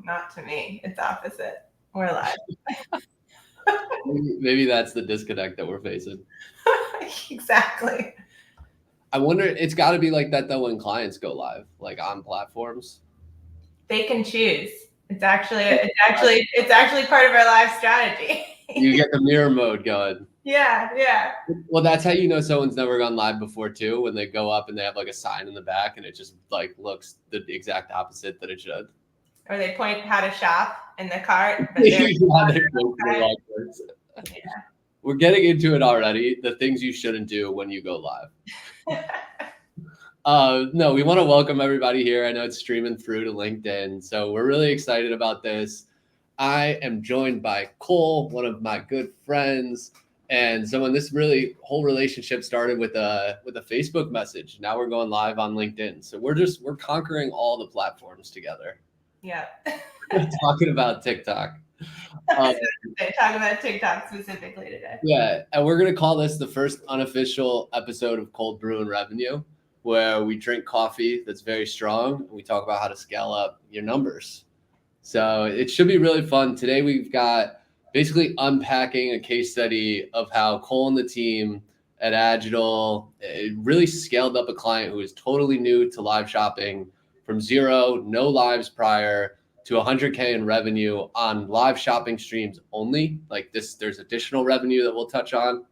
not to me. It's opposite. We're live. Maybe that's the disconnect that we're facing. Exactly. I wonder, it's got to be like that though when clients go live, like on platforms. They can choose. It's actually part of our live strategy. You get the mirror mode going. Yeah. Well, that's how you know someone's never gone live before too, when they go up and they have like a sign in the back and it just like looks the exact opposite that it should. Or they point how to shop in the cart, but Yeah, we're getting into it already. The things you shouldn't do when you go live. No, we want to welcome everybody here. I know it's streaming through to LinkedIn, so we're really excited about this. I am joined by Cole, one of my good friends, and someone this really whole relationship started with a Facebook message. Now we're going live on LinkedIn, so we're conquering all the platforms together. Yeah. We're talking about TikTok. Talk about TikTok specifically today. Yeah, and we're gonna call this the first unofficial episode of Cold Brew and Revenue, where we drink coffee that's very strong and we talk about how to scale up your numbers. So it should be really fun. Today we've got basically unpacking a case study of how Cole and the team at Agidol really scaled up a client who is totally new to live shopping from zero, no lives prior, to 100K in revenue on live shopping streams only. Like this, there's additional revenue that we'll touch on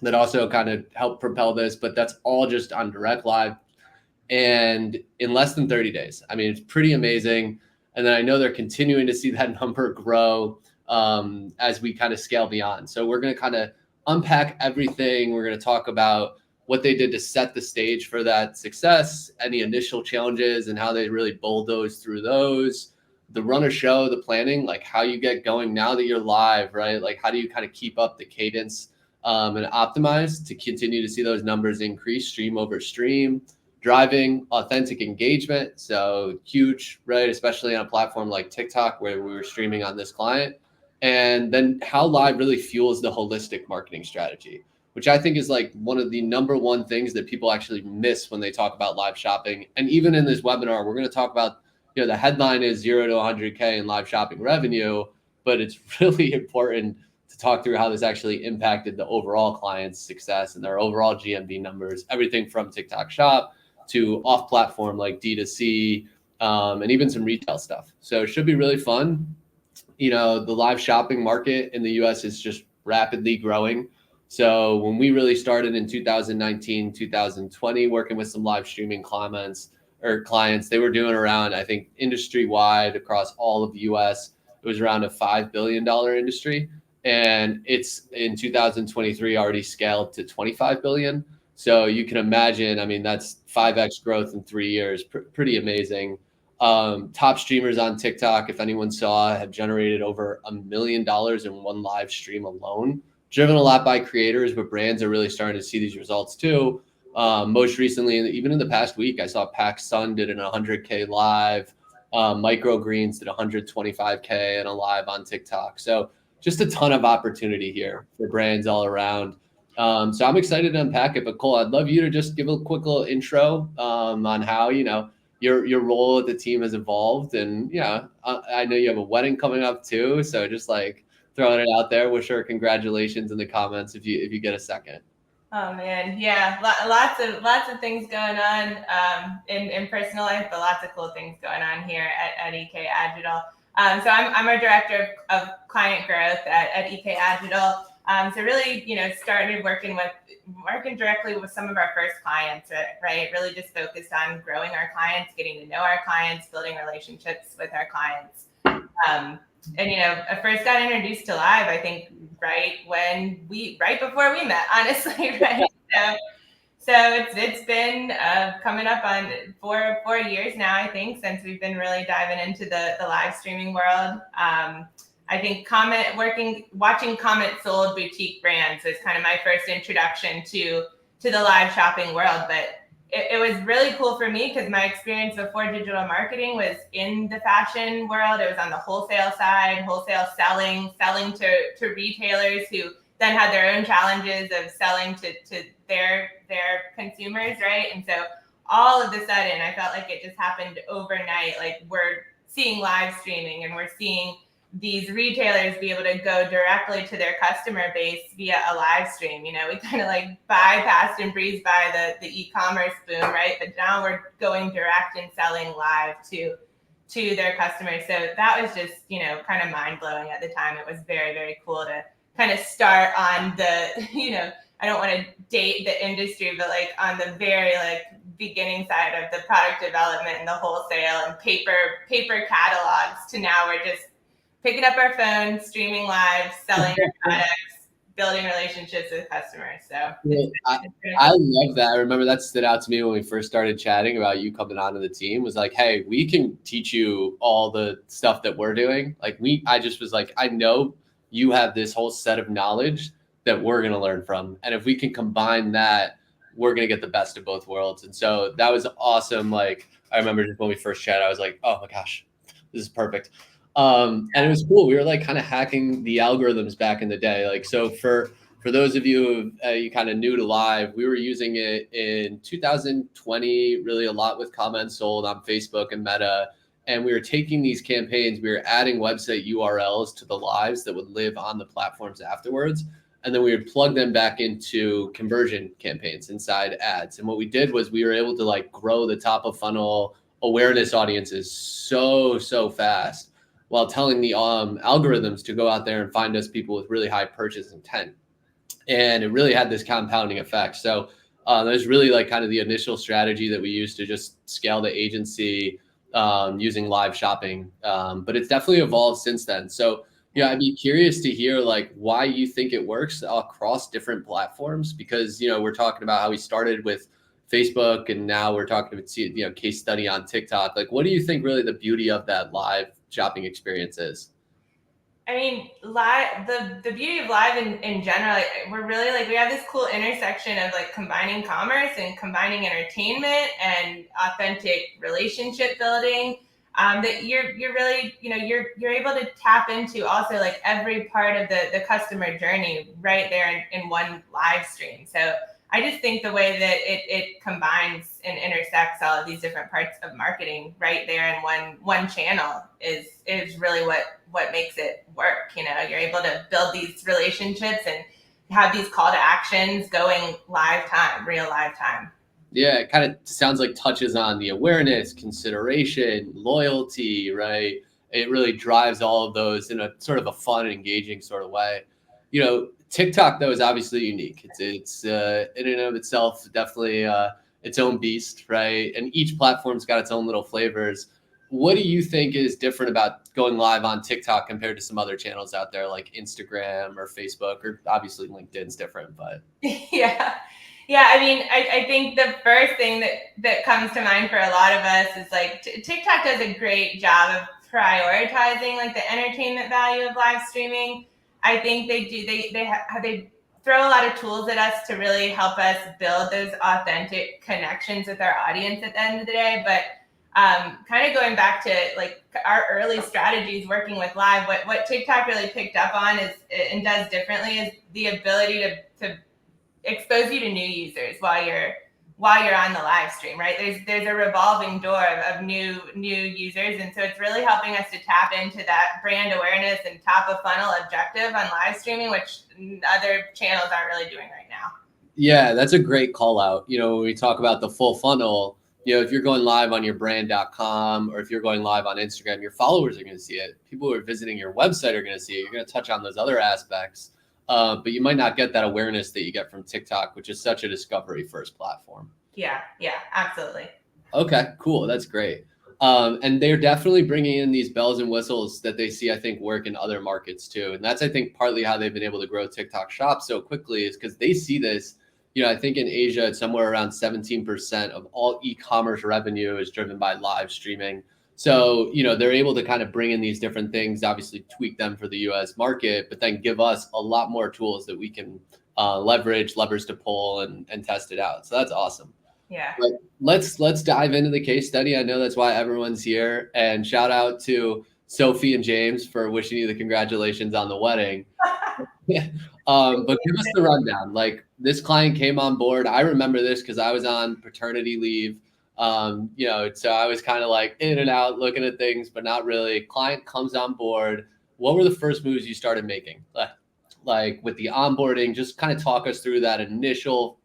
that also kind of helped propel this, but that's all just on direct live and in less than 30 days. I mean, it's pretty amazing. And then I know they're continuing to see that number grow as we kind of scale beyond. So we're going to kind of unpack everything. We're going to talk about what they did to set the stage for that success, any initial challenges and how they really bulldoze through those, the run of show, the planning, like how you get going now that you're live, right? Like how do you kind of keep up the cadence and optimize to continue to see those numbers increase stream over stream, driving authentic engagement. So huge, right? Especially on a platform like TikTok where we were streaming on this client. And then how live really fuels the holistic marketing strategy, which I think is like one of the number one things that people actually miss when they talk about live shopping. And even in this webinar, we're going to talk about, the headline is 0 to 100K in live shopping revenue, but it's really important to talk through how this actually impacted the overall client's success and their overall GMV numbers, everything from TikTok Shop to off platform like D2C and even some retail stuff. So it should be really fun. The live shopping market in the US is just rapidly growing. So when we really started in 2019, 2020, working with some live streaming clients, they were doing around, I think, industry wide across all of the US, it was around a $5 billion industry. And it's in 2023 already scaled to 25 billion. So you can imagine, I mean, that's 5x growth in 3 years, pretty amazing. Top streamers on TikTok, if anyone saw, have generated over $1 million in one live stream alone, driven a lot by creators, but brands are really starting to see these results too. Most recently, even in the past week, I saw PacSun did an 100K live. Microgreens did 125K and a live on TikTok. So just a ton of opportunity here for brands all around. So I'm excited to unpack it. But Cole, I'd love you to just give a quick little intro on how, your role at the team has evolved. And I know you have a wedding coming up too. So just like throwing it out there, wish her congratulations in the comments if you get a second. Oh man, yeah, lots of things going on in personal life, but lots of cool things going on here at EK Agidol. So I'm our director of client growth at EK Agidol. So really, started working directly with some of our first clients, right? Really just focused on growing our clients, getting to know our clients, building relationships with our clients. And I first got introduced to live, I think, right before we met, honestly, right? So it's been coming up on four years now, I think, since we've been really diving into the live streaming world. I think watching Comet sold boutique brands was kind of my first introduction to the live shopping world, but it was really cool for me because my experience before digital marketing was in the fashion world. It was on the wholesale side, wholesale selling to retailers who then had their own challenges of selling to their consumers, right? And so all of a sudden, I felt like it just happened overnight. Like we're seeing live streaming, and we're seeing these retailers be able to go directly to their customer base via a live stream. We kind of like bypassed and breezed by the e-commerce boom, right? But now we're going direct and selling live to their customers. So that was just, kind of mind blowing at the time. It was very, very cool to kind of start on the, I don't want to date the industry, but like on the very like beginning side of the product development and the wholesale and paper catalogs to now we're just picking up our phone, streaming live, selling our products, building relationships with customers. So I love that. I remember that stood out to me when we first started chatting about you coming onto the team. Was like, hey, we can teach you all the stuff that we're doing. Like I just was like, I know you have this whole set of knowledge that we're going to learn from. And if we can combine that, we're going to get the best of both worlds. And so that was awesome. Like, I remember just when we first chatted, I was like, oh my gosh, this is perfect. And it was cool. We were like kind of hacking the algorithms back in the day. Like, so for those of you who you kind of new to live, we were using it in 2020, really a lot with comments sold on Facebook and Meta. And we were taking these campaigns, we were adding website URLs to the lives that would live on the platforms afterwards. And then we would plug them back into conversion campaigns inside ads. And what we did was we were able to like grow the top of funnel awareness audiences so fast while telling the algorithms to go out there and find us people with really high purchase intent. And it really had this compounding effect. So there's really like kind of the initial strategy that we used to just scale the agency using live shopping. But it's definitely evolved since then. So yeah, I'd be curious to hear like why you think it works across different platforms, because, we're talking about how we started with Facebook and now we're talking about, case study on TikTok. Like, what do you think really the beauty of that live shopping experience is? I mean, live, the beauty of live in general, like, we're really like, we have this cool intersection of like combining commerce and combining entertainment and authentic relationship building. That you're really, you're able to tap into also like every part of the customer journey right there in one live stream. So I just think the way that it combines and intersects all of these different parts of marketing right there in one channel is really what makes it work. You're able to build these relationships and have these call to actions going real live time. Yeah, it kind of sounds like touches on the awareness, consideration, loyalty, right? It really drives all of those in a sort of a fun and engaging sort of way. TikTok though is obviously unique. It's in and of itself definitely its own beast, right? And each platform's got its own little flavors. What do you think is different about going live on TikTok compared to some other channels out there like Instagram or Facebook, or obviously LinkedIn's different, but Yeah, I mean, I think the first thing that comes to mind for a lot of us is like TikTok does a great job of prioritizing like the entertainment value of live streaming. I think they do. They throw a lot of tools at us to really help us build those authentic connections with our audience at the end of the day. But kind of going back to like our early strategies working with live, what TikTok really picked up on is and does differently is the ability to expose you to new users while you're on the live stream, right? There's a revolving door of new users, and so it's really helping us to tap into that brand awareness and top of funnel objective on live streaming, which other channels aren't really doing right now. Yeah, that's a great call out. When we talk about the full funnel, if you're going live on your brand.com or if you're going live on Instagram, your followers are going to see it. People who are visiting your website are going to see it. You're going to touch on those other aspects. But you might not get that awareness that you get from TikTok, which is such a discovery first platform. Yeah, absolutely. Okay, cool. That's great. And they're definitely bringing in these bells and whistles that they see, I think, work in other markets too. And that's, I think, partly how they've been able to grow TikTok Shop so quickly is because they see this. I think in Asia, it's somewhere around 17% of all e-commerce revenue is driven by live streaming. So, they're able to kind of bring in these different things, obviously tweak them for the US market, but then give us a lot more tools that we can leverage, levers to pull and test it out. So that's awesome. Yeah. But let's dive into the case study. I know that's why everyone's here. And shout out to Sophie and James for wishing you the congratulations on the wedding. But give us the rundown. Like, this client came on board. I remember this because I was on paternity leave. So I was kind of like in and out looking at things, but not really. Client comes on board. What were the first moves you started making? Like with the onboarding, just kind of talk us through that initial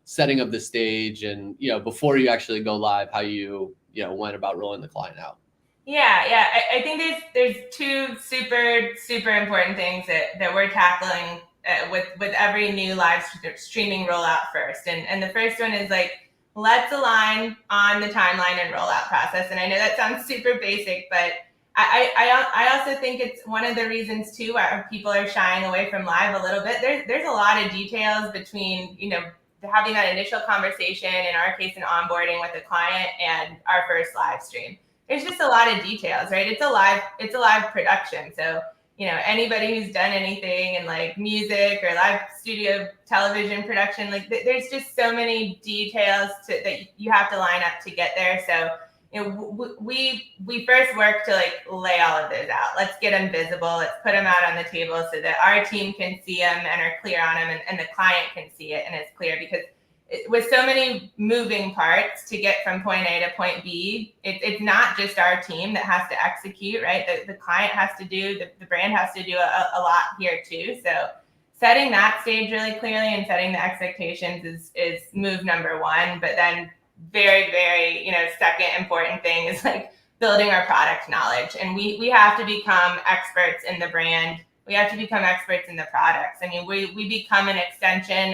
setting of the stage and, before you actually go live, how you went about rolling the client out. Yeah. I think there's two super important things that we're tackling with every new live streaming rollout first. And the first one is like, let's align on the timeline and rollout process. And I know that sounds super basic, but I also think it's one of the reasons too why people are shying away from live a little bit. There's a lot of details between, having that initial conversation, in our case, an onboarding with a client, and our first live stream. There's just a lot of details, right? It's a live production. So, anybody who's done anything in like music or live studio television production, like there's just so many details that you have to line up to get there. So, we first work to like lay all of those out. Let's get them visible. Let's put them out on the table so that our team can see them and are clear on them, and the client can see it and it's clear, because with so many moving parts to get from point A to point B, it's not just our team that has to execute, right? The client has to do, the brand has to do a lot here too. So setting that stage really clearly and setting the expectations is move number one. But then very, very, second important thing is like building our product knowledge. And we have to become experts in the brand. We have to become experts in the products. I mean, we become an extension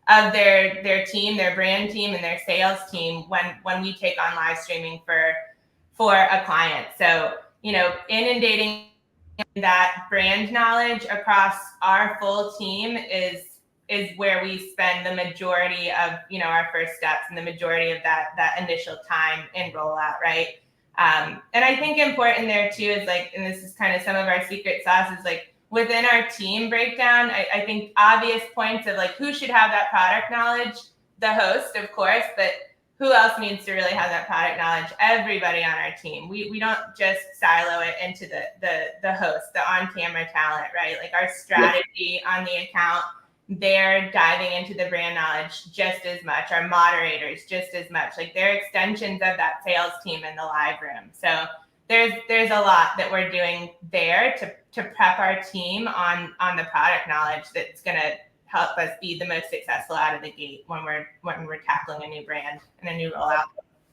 of their team, their brand team, and their sales team when we take on live streaming for a client. So, inundating that brand knowledge across our full team is where we spend the majority of, our first steps and the majority of that initial time in rollout, right? And I think important there too is like, and this is kind of some of our secret sauce, is like, within our team breakdown, I think obvious points of like who should have that product knowledge, the host, of course, but who else needs to really have that product knowledge? Everybody on our team. We don't just silo it into the host, the on-camera talent, right? Like our strategy on the account, they're diving into the brand knowledge just as much. Our moderators just as much. Like they're extensions of that sales team in the live room. So there's a lot that we're doing there to prep our team on the product knowledge that's going to help us be the most successful out of the gate when we're tackling a new brand and a new rollout.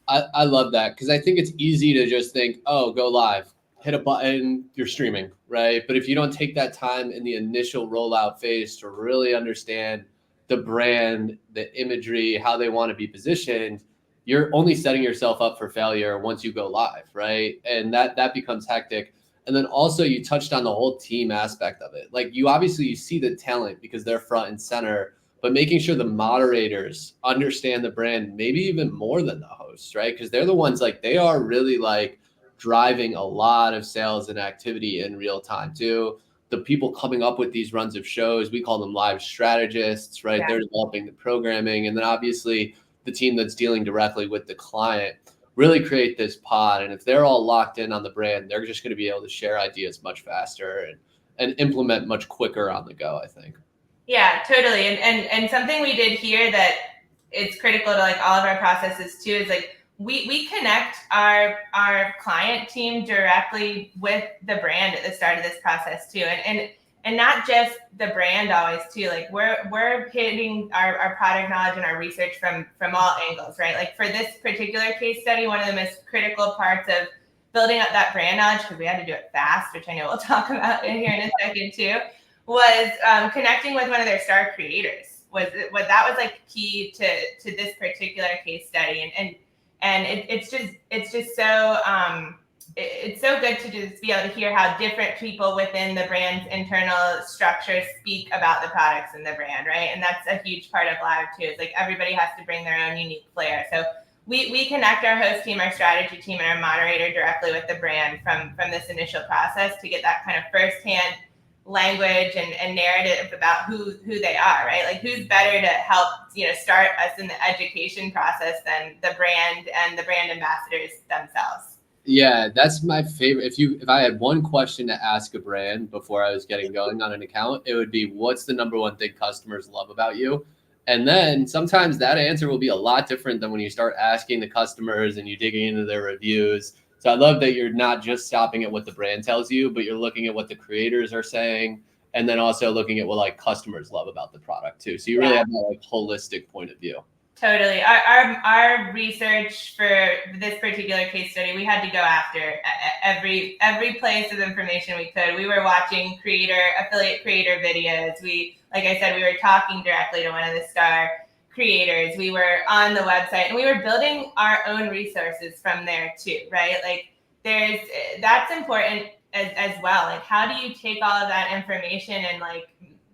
I love that, because I think it's easy to just think, oh, go live, hit a button, you're streaming, right? But if you don't take that time in the initial rollout phase to really understand the brand, the imagery, how they want to be positioned, you're only setting yourself up for failure once you go live, right? And that becomes hectic. And then also you touched on the whole team aspect of it. Like you see the talent because they're front and center, but making sure the moderators understand the brand maybe even more than the hosts, right? Because they're the ones, like, they are really like driving a lot of sales and activity in real time too. The people coming up with these runs of shows, we call them live strategists, right? Yeah. They're developing the programming. And then obviously the team that's dealing directly with the client really create this pod. And if they're all locked in on the brand, they're just going to be able to share ideas much faster and implement much quicker on the go, I think. Yeah, totally. And something we did here that it's critical to like all of our processes too is like we connect our client team directly with the brand at the start of this process too. And not just the brand always too. Like we're hitting our product knowledge and our research from all angles, right? Like for this particular case study, one of the most critical parts of building up that brand knowledge, because we had to do it fast, which I know we'll talk about in here in a second too, was connecting with one of their star creators. That was like key to this particular case study, and it's just so it's so good to just be able to hear how different people within the brand's internal structure speak about the products and the brand, right? And that's a huge part of live too. It's like everybody has to bring their own unique flair. So we connect our host team, our strategy team, and our moderator directly with the brand from this initial process to get that kind of firsthand language and narrative about who they are, right? Like who's better to help, start us in the education process than the brand and the brand ambassadors themselves. Yeah, that's my favorite. If I had one question to ask a brand before I was getting going on an account, it would be, what's the number one thing customers love about you? And then sometimes that answer will be a lot different than when you start asking the customers and you digging into their reviews. So I love that you're not just stopping at what the brand tells you, but you're looking at what the creators are saying, and then also looking at what like customers love about the product too. So you really have that like holistic point of view. Totally. Our research for this particular case study, we had to go after every place of information we could. We were watching affiliate creator videos. Like I said, we were talking directly to one of the star creators. We were on the website, and we were building our own resources from there too, right? Like that's important as well. Like, how do you take all of that information and like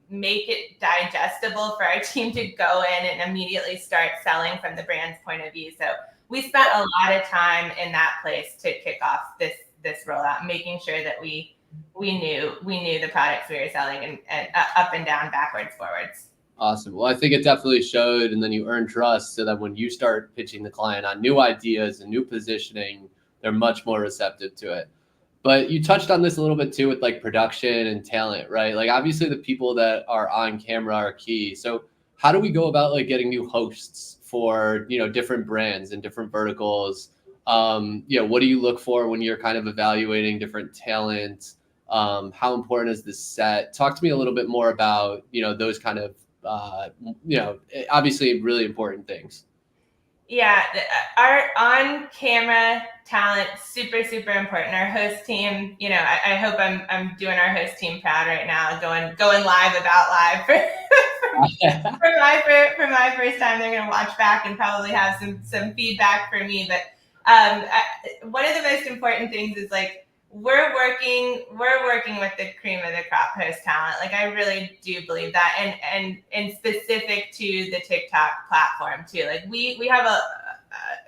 make it digestible for our team to go in and immediately start selling from the brand's point of view? So we spent a lot of time in that place to kick off this rollout, making sure that we knew the products we were selling and up and down, backwards, forwards. Awesome. Well, I think it definitely showed, and then you earn trust so that when you start pitching the client on new ideas and new positioning, they're much more receptive to it. But you touched on this a little bit too with like production and talent, right? Like obviously the people that are on camera are key. So how do we go about like getting new hosts for, different brands and different verticals? What do you look for when you're kind of evaluating different talent? How important is this set? Talk to me a little bit more about, those kind of, obviously really important things. Yeah, our on-camera talent, super, super important. Our host team, I hope I'm doing our host team proud right now, going live about live for my first time. They're gonna watch back and probably have some feedback for me. But one of the most important things is like we're working with the cream of the crop host talent. Like I really do believe that, and specific to the TikTok platform too. Like we have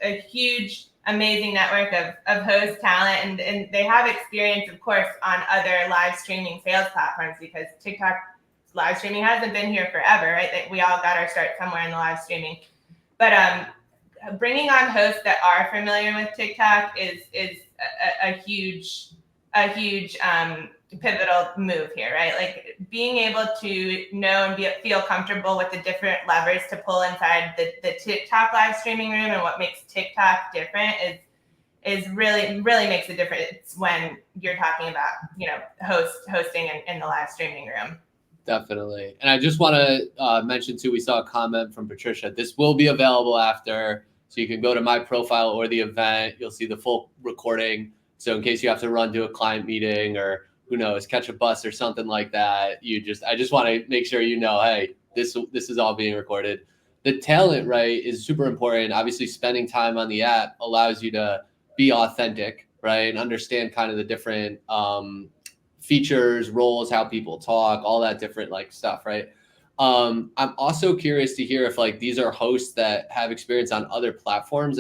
a huge, amazing network of host talent, and they have experience, of course, on other live streaming sales platforms, because TikTok live streaming hasn't been here forever, right? That we all got our start somewhere in the live streaming. But bringing on hosts that are familiar with TikTok is a huge pivotal move here, right? Like being able to know and feel comfortable with the different levers to pull inside the TikTok live streaming room, and what makes TikTok different is really makes a difference when you're talking about hosting in the live streaming room. Definitely. And I just want to mention too, we saw a comment from Patricia. This will be available after, so you can go to my profile or the event. You'll see the full recording. So in case you have to run to a client meeting or who knows, catch a bus or something like that, I just want to make sure hey, this is all being recorded. The talent, right, is super important. Obviously, spending time on the app allows you to be authentic, right, and understand kind of the different features, roles, how people talk, all that different like stuff, right? I'm also curious to hear if like these are hosts that have experience on other platforms.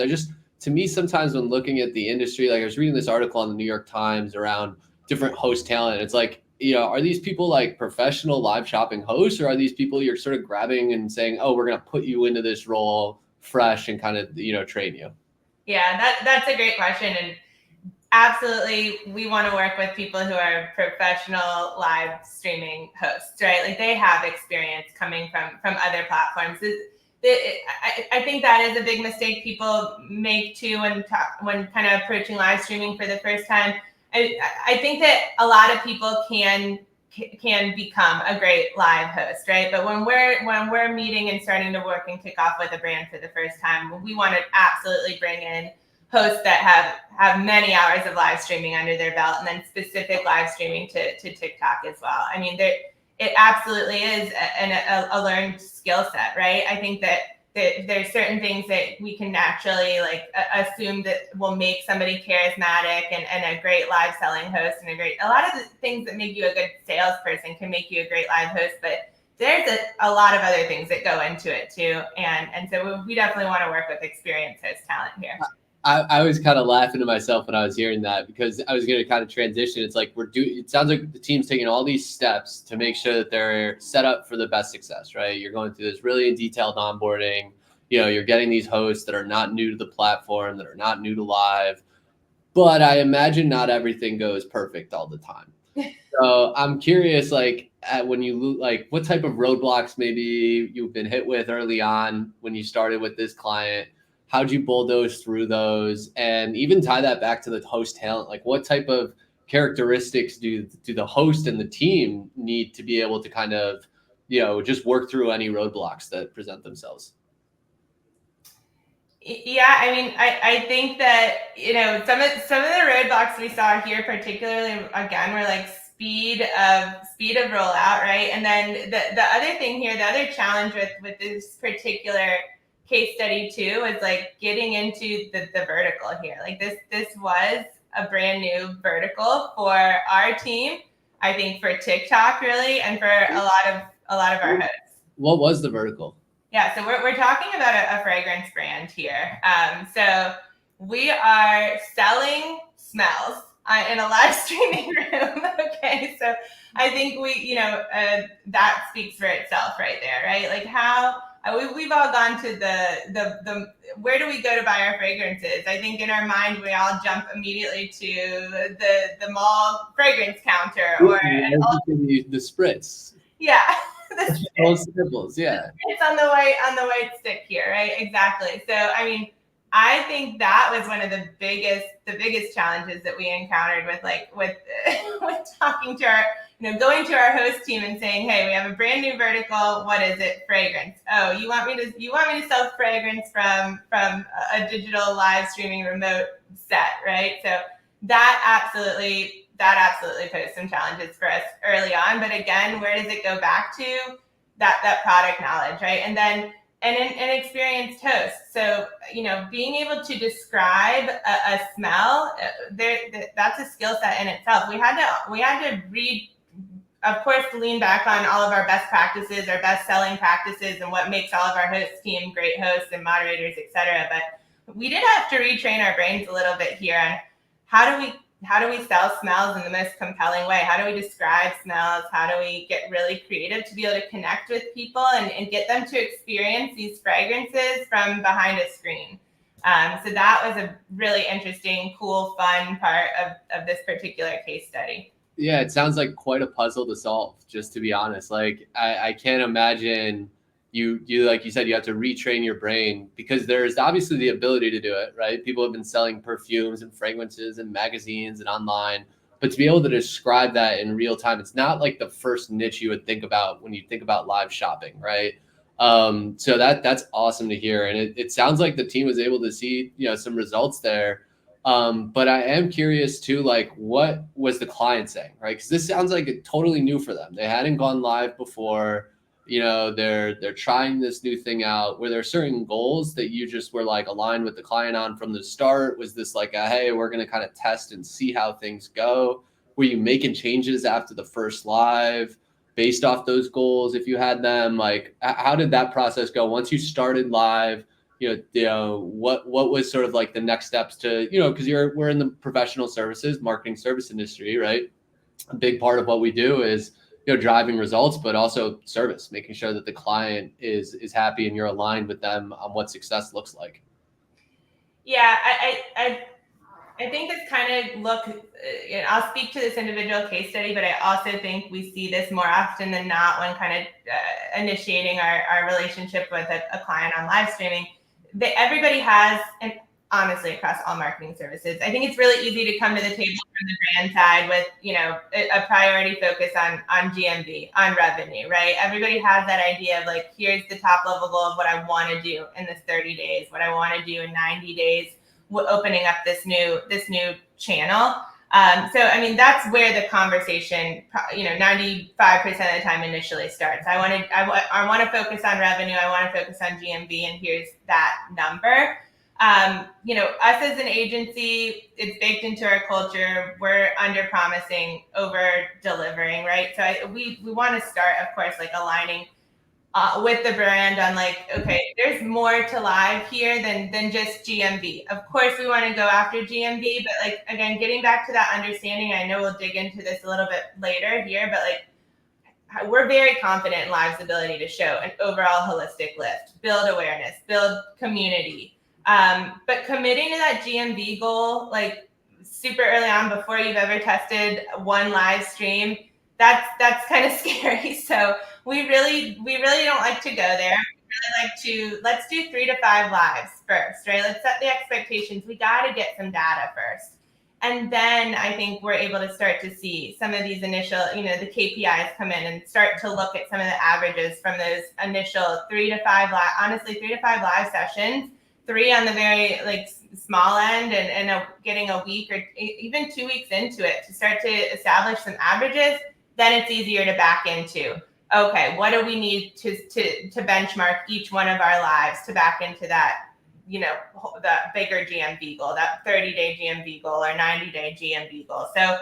To me, sometimes when looking at the industry, like I was reading this article on the New York Times around different host talent. It's like, are these people like professional live shopping hosts, or are these people you're sort of grabbing and saying, oh, we're going to put you into this role fresh and kind of, train you? Yeah, that's a great question. And absolutely, we want to work with people who are professional live streaming hosts, right? Like they have experience coming from other platforms. I think that is a big mistake people make too when kind of approaching live streaming for the first time. I think that a lot of people can become a great live host, right? But when we're meeting and starting to work and kick off with a brand for the first time, we want to absolutely bring in hosts that have many hours of live streaming under their belt, and then specific live streaming to TikTok as well. I mean, it absolutely is a learned skill set, right? I think that there's certain things that we can naturally like assume that will make somebody charismatic and a great live selling host, and a lot of the things that make you a good salesperson can make you a great live host, but there's a lot of other things that go into it too. And so we definitely want to work with experienced host talent here. I was kind of laughing to myself when I was hearing that, because I was going to kind of transition. It's like it sounds like the team's taking all these steps to make sure that they're set up for the best success, right? You're going through this really detailed onboarding. You're getting these hosts that are not new to the platform, that are not new to live. but I imagine not everything goes perfect all the time. So I'm curious, like when you like, what type of roadblocks maybe you've been hit with early on when you started with this client? How'd you bulldoze through those, and even tie that back to the host talent? Like, what type of characteristics do the host and the team need to be able to kind of, just work through any roadblocks that present themselves? Yeah, I mean, I think that, some of the roadblocks we saw here, particularly again, were like speed of rollout, right? And then the other thing here, the other challenge with this particular case study too, was like getting into the vertical here. Like this was a brand new vertical for our team, I think for TikTok really, and for a lot of our hosts. What was the vertical? Yeah, so we're talking about a fragrance brand here. So we are selling smells in a live streaming room. Okay, so I think that speaks for itself right there, right? Like how we've all gone to the where do we go to buy our fragrances? I think in our mind we all jump immediately to the mall fragrance counter or The spritz. yeah. Those symbols, yeah. It's on the white stick here, right? Exactly. So I mean, I think that was one of the biggest challenges that we encountered with with talking to our, going to our host team and saying, hey, we have a brand new vertical. What is it? Fragrance. Oh, you want me to sell fragrance from a digital live streaming remote set, right? So that absolutely posed some challenges for us early on. But again, where does it go back to? That product knowledge, right? And then an experienced host. So, being able to describe a smell, that's a skill set in itself. We had to read, of course, lean back on all of our best practices, our best selling practices, and what makes all of our hosts team great hosts and moderators, etc. But we did have to retrain our brains a little bit here on how do we sell smells in the most compelling way? How do we describe smells? How do we get really creative to be able to connect with people and get them to experience these fragrances from behind a screen? So that was a really interesting, cool, fun part of this particular case study. Yeah, it sounds like quite a puzzle to solve, just to be honest. Like I can't imagine you like you said, you have to retrain your brain, because there's obviously the ability to do it, right? People have been selling perfumes and fragrances and magazines and online, but to be able to describe that in real time, it's not like the first niche you would think about when you think about live shopping, right? So that's awesome to hear. And it sounds like the team was able to see, some results there. But I am curious too, like what was the client saying, right? Because this sounds like it totally new for them. They hadn't gone live before. They're trying this new thing out. Were there certain goals that you just were like aligned with the client on from the start? Was this like hey, we're going to kind of test and see how things go? Were you making changes after the first live based off those goals, if you had them? Like how did that process go once you started live? What was sort of like the next steps to, because we're in the professional services, marketing service industry, right? A big part of what we do is, driving results, but also service, making sure that the client is happy and you're aligned with them on what success looks like. Yeah, I think this kind of I'll speak to this individual case study, but I also think we see this more often than not when kind of initiating our relationship with a client on live streaming. Everybody has, and honestly across all marketing services, I think it's really easy to come to the table from the brand side with, a priority focus on GMV, on revenue, right? Everybody has that idea of like, here's the top level goal of what I want to do in this 30 days, what I want to do in 90 days, opening up this new channel. So, I mean, that's where the conversation, 95% of the time initially starts. I want to focus on revenue. I want to focus on GMV, and here's that number. Us as an agency, it's baked into our culture. We're under promising, over delivering, right? So we want to start, of course, like aligning with the brand on like, okay, there's more to live here than just GMV. Of course, we want to go after GMV, but like, again, getting back to that understanding, I know we'll dig into this a little bit later here, but like, we're very confident in Live's ability to show an overall holistic lift, build awareness, build community. But committing to that GMV goal, like super early on before you've ever tested one live stream, that's kind of scary. So we really don't like to go there. We really like to, let's do 3 to 5 lives first, right? Let's set the expectations. We got to get some data first. And then I think we're able to start to see some of these initial, the KPIs come in and start to look at some of the averages from those initial 3 to 5 live sessions, 3 on the very small end, and getting a week or even 2 weeks into it to start to establish some averages. Then it's easier to back into, okay, what do we need to benchmark each one of our lives to back into that, the bigger GMV goal, that 30-day GMV goal or 90-day GMV goal. So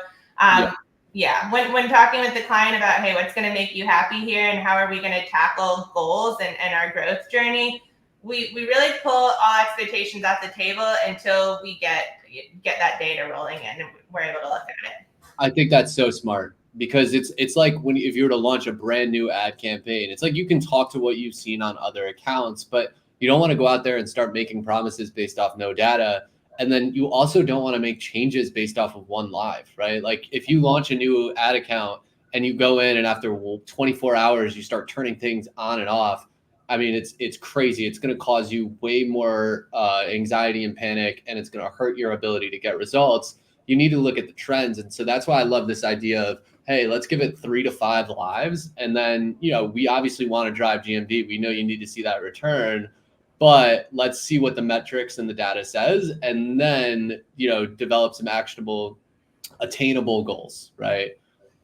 when talking with the client about, hey, what's going to make you happy here and how are we going to tackle goals and our growth journey, we really pull all expectations off the table until we get that data rolling in and we're able to look at it. I think that's so smart, because it's like if you were to launch a brand new ad campaign, it's like you can talk to what you've seen on other accounts, but you don't want to go out there and start making promises based off no data. And then you also don't want to make changes based off of one live, right? Like if you launch a new ad account and you go in and after 24 hours, you start turning things on and off. I mean, it's crazy. It's going to cause you way more anxiety and panic, and it's going to hurt your ability to get results. You need to look at the trends. And so that's why I love this idea of, hey, let's give it 3 to 5 lives. And then, we obviously want to drive GMV. We know you need to see that return, but let's see what the metrics and the data says. And then, develop some actionable, attainable goals, right?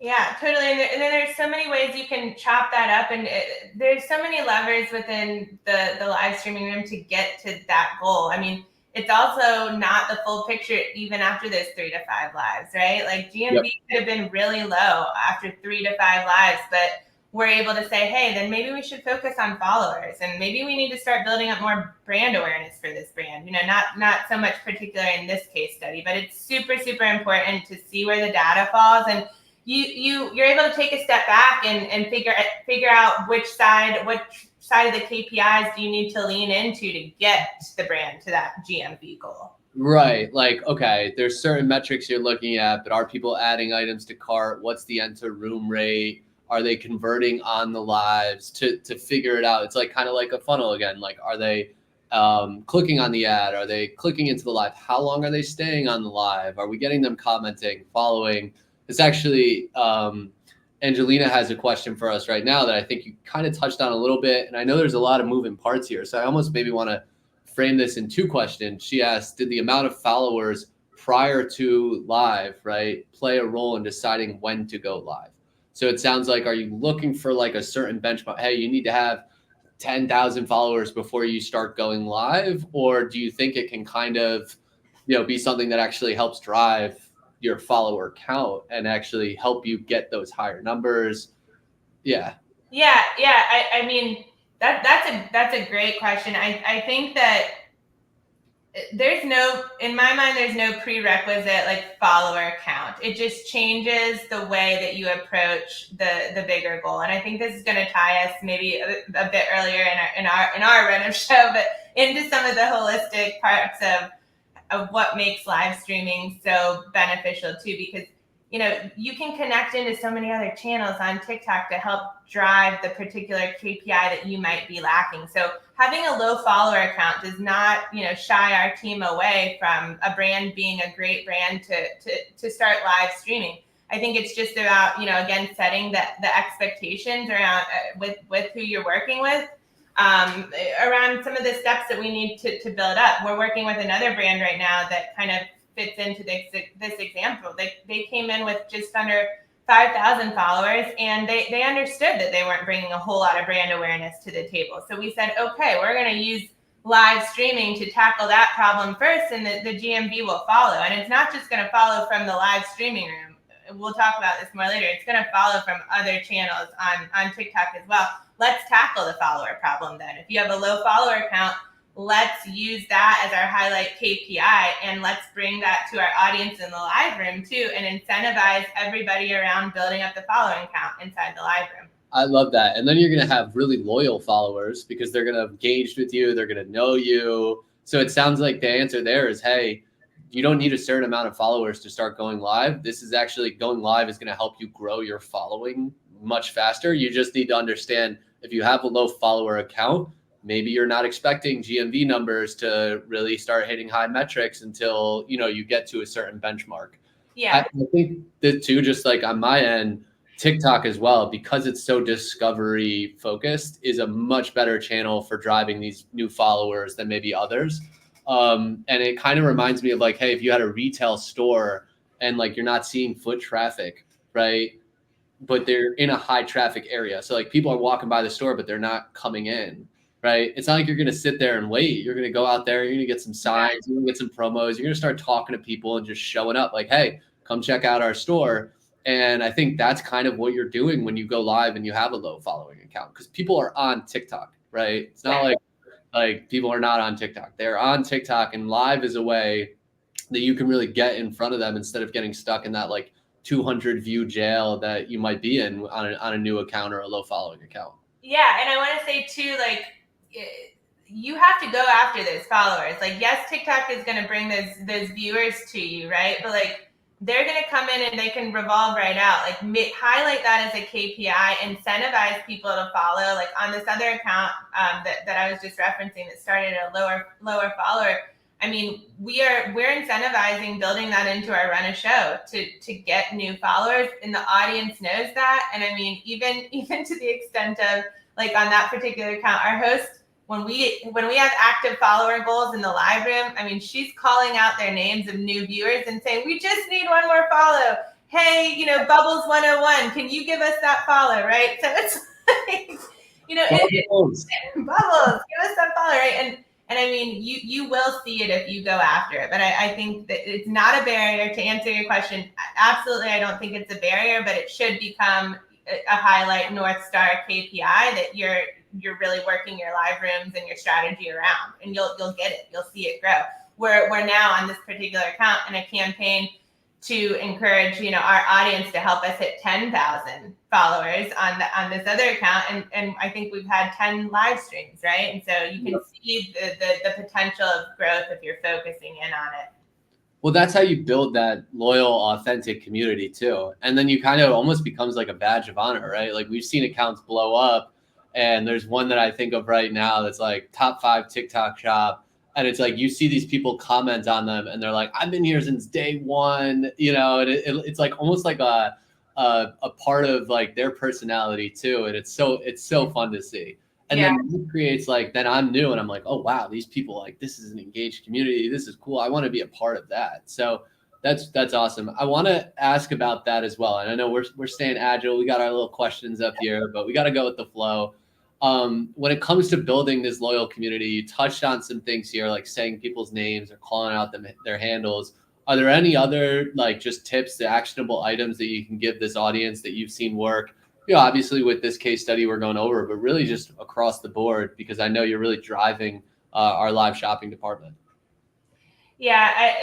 Yeah, totally. And then there's so many ways you can chop that up. And there's so many levers within the live streaming room to get to that goal. I mean, it's also not the full picture even after those 3 to 5 lives, right? Like GMV could have been really low after 3 to 5 lives, but we're able to say, hey, then maybe we should focus on followers, and maybe we need to start building up more brand awareness for this brand. Not so much particular in this case study, but it's super, super important to see where the data falls, and you're able to take a step back and figure out which side of the KPIs do you need to lean into to get the brand to that GMV goal. Right. Like, okay, there's certain metrics you're looking at, but are people adding items to cart? What's the enter room rate? Are they converting on the lives to figure it out? It's like kind of like a funnel again. Like, are they clicking on the ad? Are they clicking into the live? How long are they staying on the live? Are we getting them commenting, following? It's actually Angelina has a question for us right now that I think you kind of touched on a little bit. And I know there's a lot of moving parts here. So I almost maybe want to frame this in 2 questions. She asked, did the amount of followers prior to live, right, play a role in deciding when to go live? So it sounds like, are you looking for like a certain benchmark? Hey, you need to have 10,000 followers before you start going live? Or do you think it can kind of, be something that actually helps drive your follower count and actually help you get those higher numbers? Yeah. I mean, that's a great question. I think that in my mind, there's no prerequisite like follower count. It just changes the way that you approach the bigger goal. And I think this is going to tie us maybe a bit earlier in our run of show, but into some of the holistic parts of what makes live streaming so beneficial too, because you can connect into so many other channels on TikTok to help drive the particular KPI that you might be lacking. So having a low follower count does not, shy our team away from a brand being a great brand to start live streaming. I think it's just about, again, setting the expectations around with who you're working with, around some of the steps that we need to build up. We're working with another brand right now that kind of fits into this example. They came in with just under 5,000 followers, and they understood that they weren't bringing a whole lot of brand awareness to the table. So we said, okay, we're going to use live streaming to tackle that problem first, and the GMV will follow. And it's not just going to follow from the live streaming room. We'll talk about this more later. It's going to follow from other channels on TikTok as well. Let's tackle the follower problem then. If you have a low follower count, let's use that as our highlight KPI, and let's bring that to our audience in the live room too, and incentivize everybody around building up the following count inside the live room. I love that. And then you're going to have really loyal followers because they're going to have engaged with you. They're going to know you. So it sounds like the answer there is, hey, you don't need a certain amount of followers to start going live. This is actually going live is going to help you grow your following much faster. You just need to understand if you have a low follower account, maybe you're not expecting GMV numbers to really start hitting high metrics until, you get to a certain benchmark. Yeah. I think that too, just like on my end, TikTok as well, because it's so discovery focused, is a much better channel for driving these new followers than maybe others. And it kind of reminds me of like, hey, if you had a retail store and like you're not seeing foot traffic, right? But they're in a high traffic area. So like people are walking by the store, but they're not coming in, right? It's not like you're going to sit there and wait. You're going to go out there, you're going to get some signs, you're going to get some promos, you're going to start talking to people and just showing up like, hey, come check out our store. And I think that's kind of what you're doing when you go live and you have a low following account, because people are on TikTok, right? It's not like people are not on TikTok. They're on TikTok, and live is a way that you can really get in front of them instead of getting stuck in that like 200 view jail that you might be in on a new account or a low following account. Yeah. And I want to say too, like, you have to go after those followers. Like, yes, TikTok is going to bring those viewers to you, right? But like, they're going to come in and they can revolve right out. Like, highlight that as a KPI, incentivize people to follow. Like on this other account that I was just referencing that started at a lower follower. I mean, we're incentivizing building that into our run a show to get new followers, and the audience knows that. And I mean, even to the extent of like on that particular account, our host, when we have active follower goals in the live room, I mean, she's calling out their names of new viewers and saying, we just need one more follow. Hey, Bubbles 101, can you give us that follow, right? So it's like, Bubbles, give us that follow, right? And I mean, you will see it if you go after it. But I think that it's not a barrier. To answer your question, absolutely, I don't think it's a barrier, but it should become a highlight North Star KPI that you're really working your live rooms and your strategy around, and you'll get it. You'll see it grow. We're now on this particular account in a campaign to encourage, our audience to help us hit 10,000 followers on this other account. And I think we've had 10 live streams, right? And so you can see the potential of growth if you're focusing in on it. Well, that's how you build that loyal, authentic community too. And then you kind of almost becomes like a badge of honor, right? Like we've seen accounts blow up, and there's one that I think of right now that's like top 5 TikTok shop. And it's like, you see these people comment on them and they're like, I've been here since day one, and it's like almost like a part of like their personality too. And it's so fun to see. And then it creates like, then I'm new and I'm like, oh, wow, these people, like, this is an engaged community. This is cool. I want to be a part of that. So that's awesome. I want to ask about that as well. And I know we're staying agile. We got our little questions up here, but we got to go with the flow. When it comes to building this loyal community, you touched on some things here, like saying people's names or calling out their handles. Are there any other like just tips, the actionable items that you can give this audience that you've seen work? Obviously with this case study we're going over, but really just across the board, because I know you're really driving our live shopping department. Yeah,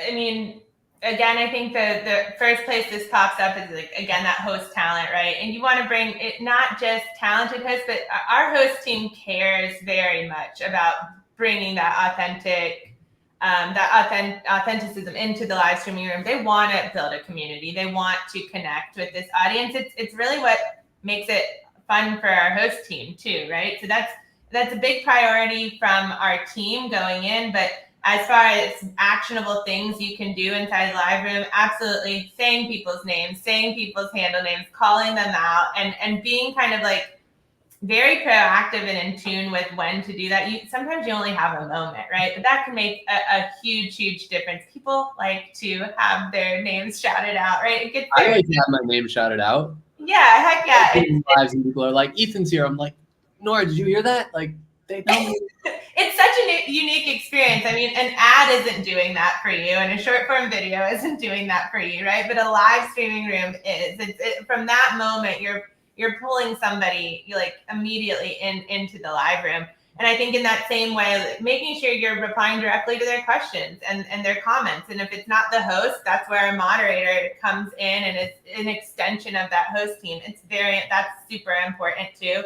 I mean, again, I think the first place this pops up is like, again, that host talent, right? And you want to bring it, not just talented hosts, but our host team cares very much about bringing that authenticism into the live streaming room. They want to build a community. They want to connect with this audience. It's really what makes it fun for our host team too, right? So that's a big priority from our team going in. But as far as actionable things you can do inside the live room, absolutely saying people's names, saying people's handle names, calling them out, and being kind of like very proactive and in tune with when to do that. Sometimes you only have a moment, right? But that can make a huge, huge difference. People like to have their names shouted out, right? I like to have my name shouted out. Yeah, heck yeah. And people are like, Ethan's here. I'm like, Nora, did you hear that? Like, they tell me. It's such a unique experience. I mean, an ad isn't doing that for you, and a short form video isn't doing that for you, right? But a live streaming room is. From that moment, you're pulling somebody like immediately into the live room. And I think in that same way, making sure you're replying directly to their questions and their comments. And if it's not the host, that's where a moderator comes in and it's an extension of that host team. That's super important too.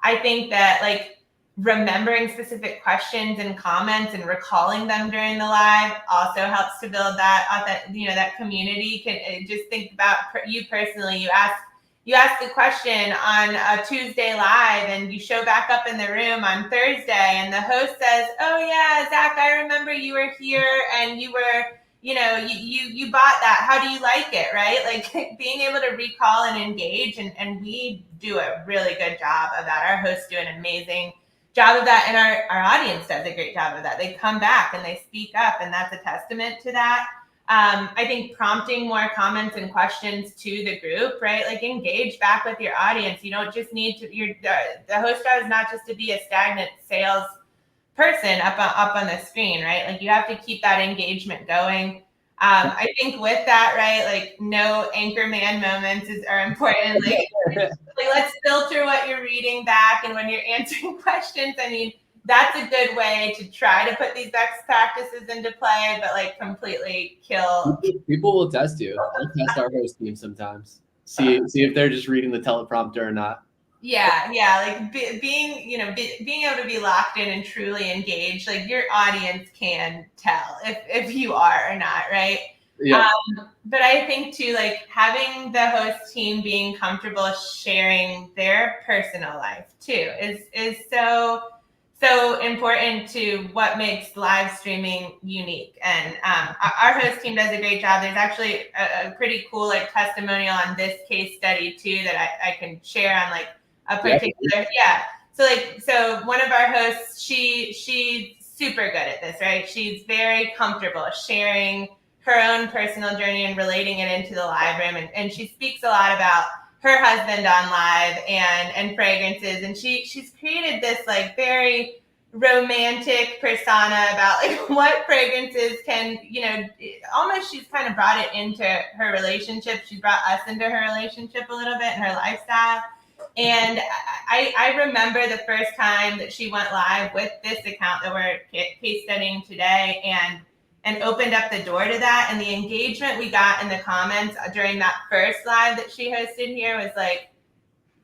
I think that like remembering specific questions and comments and recalling them during the live also helps to build that community. Can just think about you personally. You ask a question on a Tuesday live and you show back up in the room on Thursday and the host says, "Oh yeah, Zach, I remember you were here and you were, you bought that. How do you like it?" Right? Like being able to recall and engage, and we do a really good job of that. Our hosts do an amazing job of that, and our audience does a great job of that. They come back and they speak up, and that's a testament to that. I think prompting more comments and questions to the group, right? Like engage back with your audience. You don't just need to, the host job is not just to be a stagnant sales person up on the screen, right? Like you have to keep that engagement going. I think with that, right, like no anchorman moments are important. Like let's filter what you're reading back, and when you're answering questions, I mean, that's a good way to try to put these best practices into play, but like completely kill. People will test you. I'll test our host team sometimes. See if they're just reading the teleprompter or not. Yeah, like being able to be locked in and truly engaged, like your audience can tell if you are or not, right? Yeah. But I think too, like having the host team being comfortable sharing their personal life too is so important to what makes live streaming unique. And our host team does a great job. There's actually a pretty cool like testimonial on this case study too that I can share on like a particular So one of our hosts, she's super good at this, right? She's very comfortable sharing her own personal journey and relating it into the live room, and she speaks a lot about her husband on live and fragrances, and she's created this like very romantic persona about like what fragrances can, almost she's kind of brought it into her relationship. She brought us into her relationship a little bit and her lifestyle. And I remember the first time that she went live with this account that we're case studying today and opened up the door to that. And the engagement we got in the comments during that first live that she hosted here was like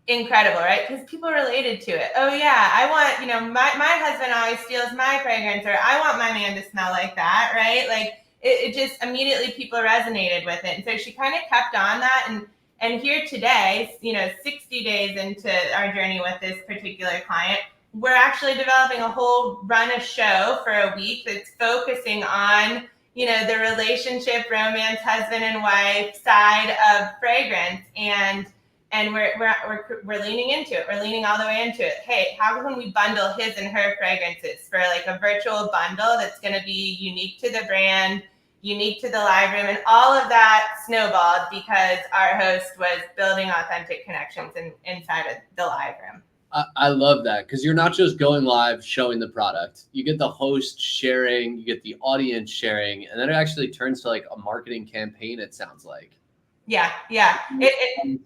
incredible, right? Because people related to it. Oh yeah, I want, my husband always steals my fragrance, or I want my man to smell like that, right? Like it just immediately people resonated with it. And so she kind of kept on that. And here today, 60 days into our journey with this particular client, we're actually developing a whole run of show for a week that's focusing on, the relationship, romance, husband and wife side of fragrance. And we're leaning into it. We're leaning all the way into it. Hey, how can we bundle his and her fragrances for like a virtual bundle that's going to be unique to the brand, unique to the live room? And all of that snowballed because our host was building authentic connections inside of the live room. I love that, because you're not just going live showing the product. You get the host sharing, you get the audience sharing, and then it actually turns to like a marketing campaign, it sounds like. Yeah. It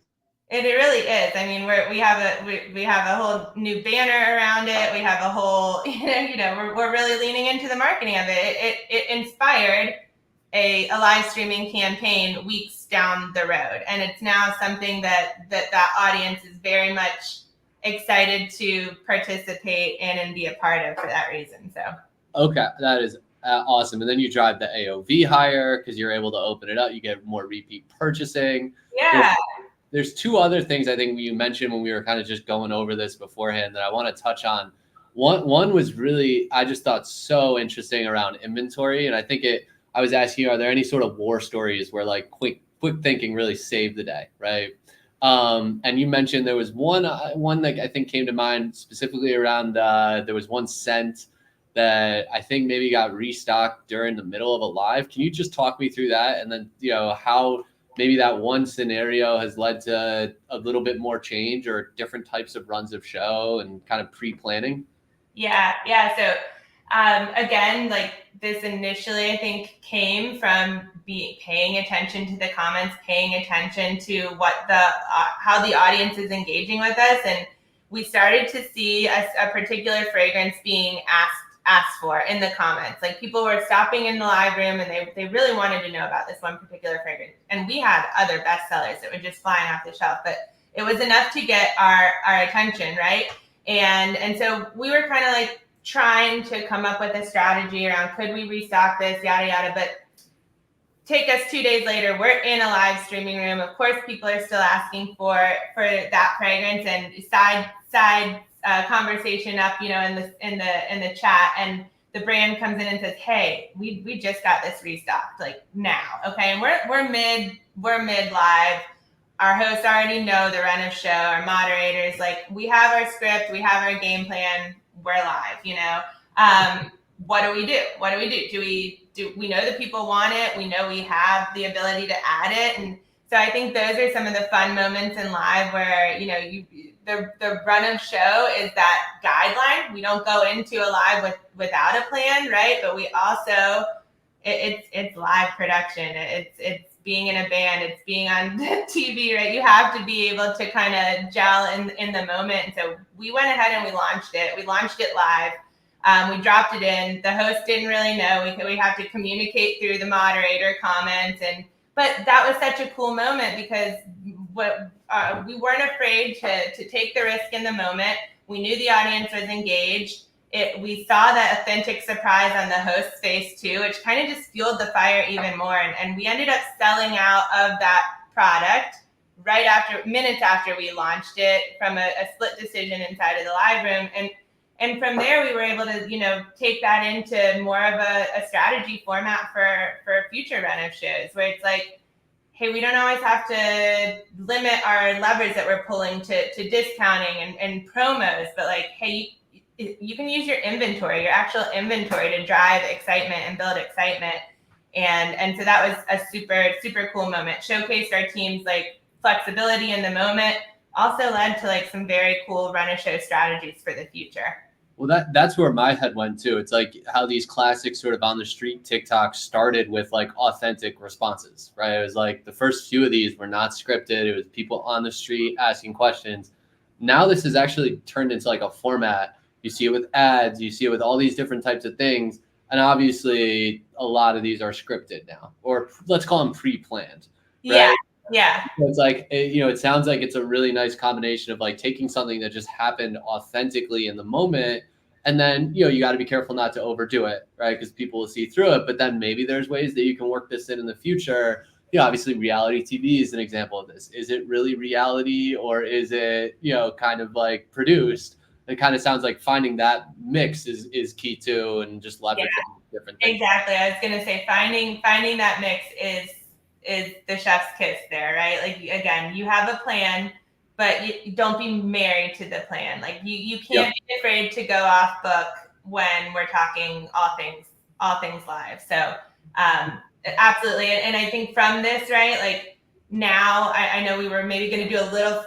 really is. I mean, we have a whole new banner around it. We have a whole, we're really leaning into the marketing of it. It inspired a live streaming campaign weeks down the road, and it's now something that audience is very much excited to participate in and be a part of for that reason. So okay, that is awesome. And then you drive the AOV higher because you're able to open it up. You get more repeat purchasing. Yeah. There's two other things I think you mentioned when we were kind of just going over this beforehand that I want to touch on. One was really, I just thought so interesting around inventory. And I think I was asking you, are there any sort of war stories where like quick thinking really saved the day, right? And you mentioned there was one that I think came to mind specifically around, there was one scent that I think maybe got restocked during the middle of a live. Can you just talk me through that? And then, how maybe that one scenario has led to a little bit more change or different types of runs of show and kind of pre-planning? Yeah. So again, like this initially, I think came from paying attention to the comments, paying attention to what how the audience is engaging with us. And we started to see a particular fragrance being asked for in the comments. Like people were stopping in the live room and they really wanted to know about this one particular fragrance. And we had other bestsellers that were just flying off the shelf, but it was enough to get our attention, right? And so we were kind of like trying to come up with a strategy around, could we restock this, yada, yada. But take us 2 days later, we're in a live streaming room. Of course, people are still asking for that fragrance, and side conversation up, in the chat, and the brand comes in and says, "Hey, we just got this restocked, like now, okay?" And we're mid live. Our hosts already know the run of show. Our moderators, like, we have our script, we have our game plan. We're live, What do we do? Do we know that people want it? We know we have the ability to add it. And so I think those are some of the fun moments in live where, the run of show is that guideline. We don't go into a live without a plan, right? But we also, it's live production. It's being in a band, it's being on TV, right? You have to be able to kind of gel in the moment. And so we went ahead and we launched it. We launched it live. We dropped it in. The host didn't really know. We have to communicate through the moderator comments, but that was such a cool moment because we weren't afraid to take the risk in the moment. We knew the audience was engaged. We saw that authentic surprise on the host's face too, which kind of just fueled the fire even more. And we ended up selling out of that product minutes after we launched it, from a split decision inside of the live room. And from there, we were able to, take that into more of a strategy format for future run of shows, where it's like, hey, we don't always have to limit our levers that we're pulling to discounting and promos, but like, hey, you can use your actual inventory to drive excitement and build excitement. And so that was a super, super cool moment. Showcased our team's like flexibility in the moment, also led to like some very cool run of show strategies for the future. Well, that's where my head went too. It's like how these classic sort of on the street TikToks started with like authentic responses, right? It was like the first few of these were not scripted. It was people on the street asking questions. Now this is actually turned into like a format. You see it with ads, you see it with all these different types of things. And obviously a lot of these are scripted now, or let's call them pre-planned. Right? Yeah. So it's like, it sounds like it's a really nice combination of like taking something that just happened authentically in the moment. And then, you got to be careful not to overdo it, right? Because people will see through it. But then maybe there's ways that you can work this in the future. Obviously reality TV is an example of this. Is it really reality, or is it, kind of like produced? It kind of sounds like finding that mix is key too, and just leveraging different things. Exactly. I was going to say finding that mix is the chef's kiss there, right? Like, again, you have a plan, but you don't be married to the plan. Like you can't be afraid to go off book when we're talking all things live. So absolutely. And I think from this, right, like now I know we were maybe going to do a little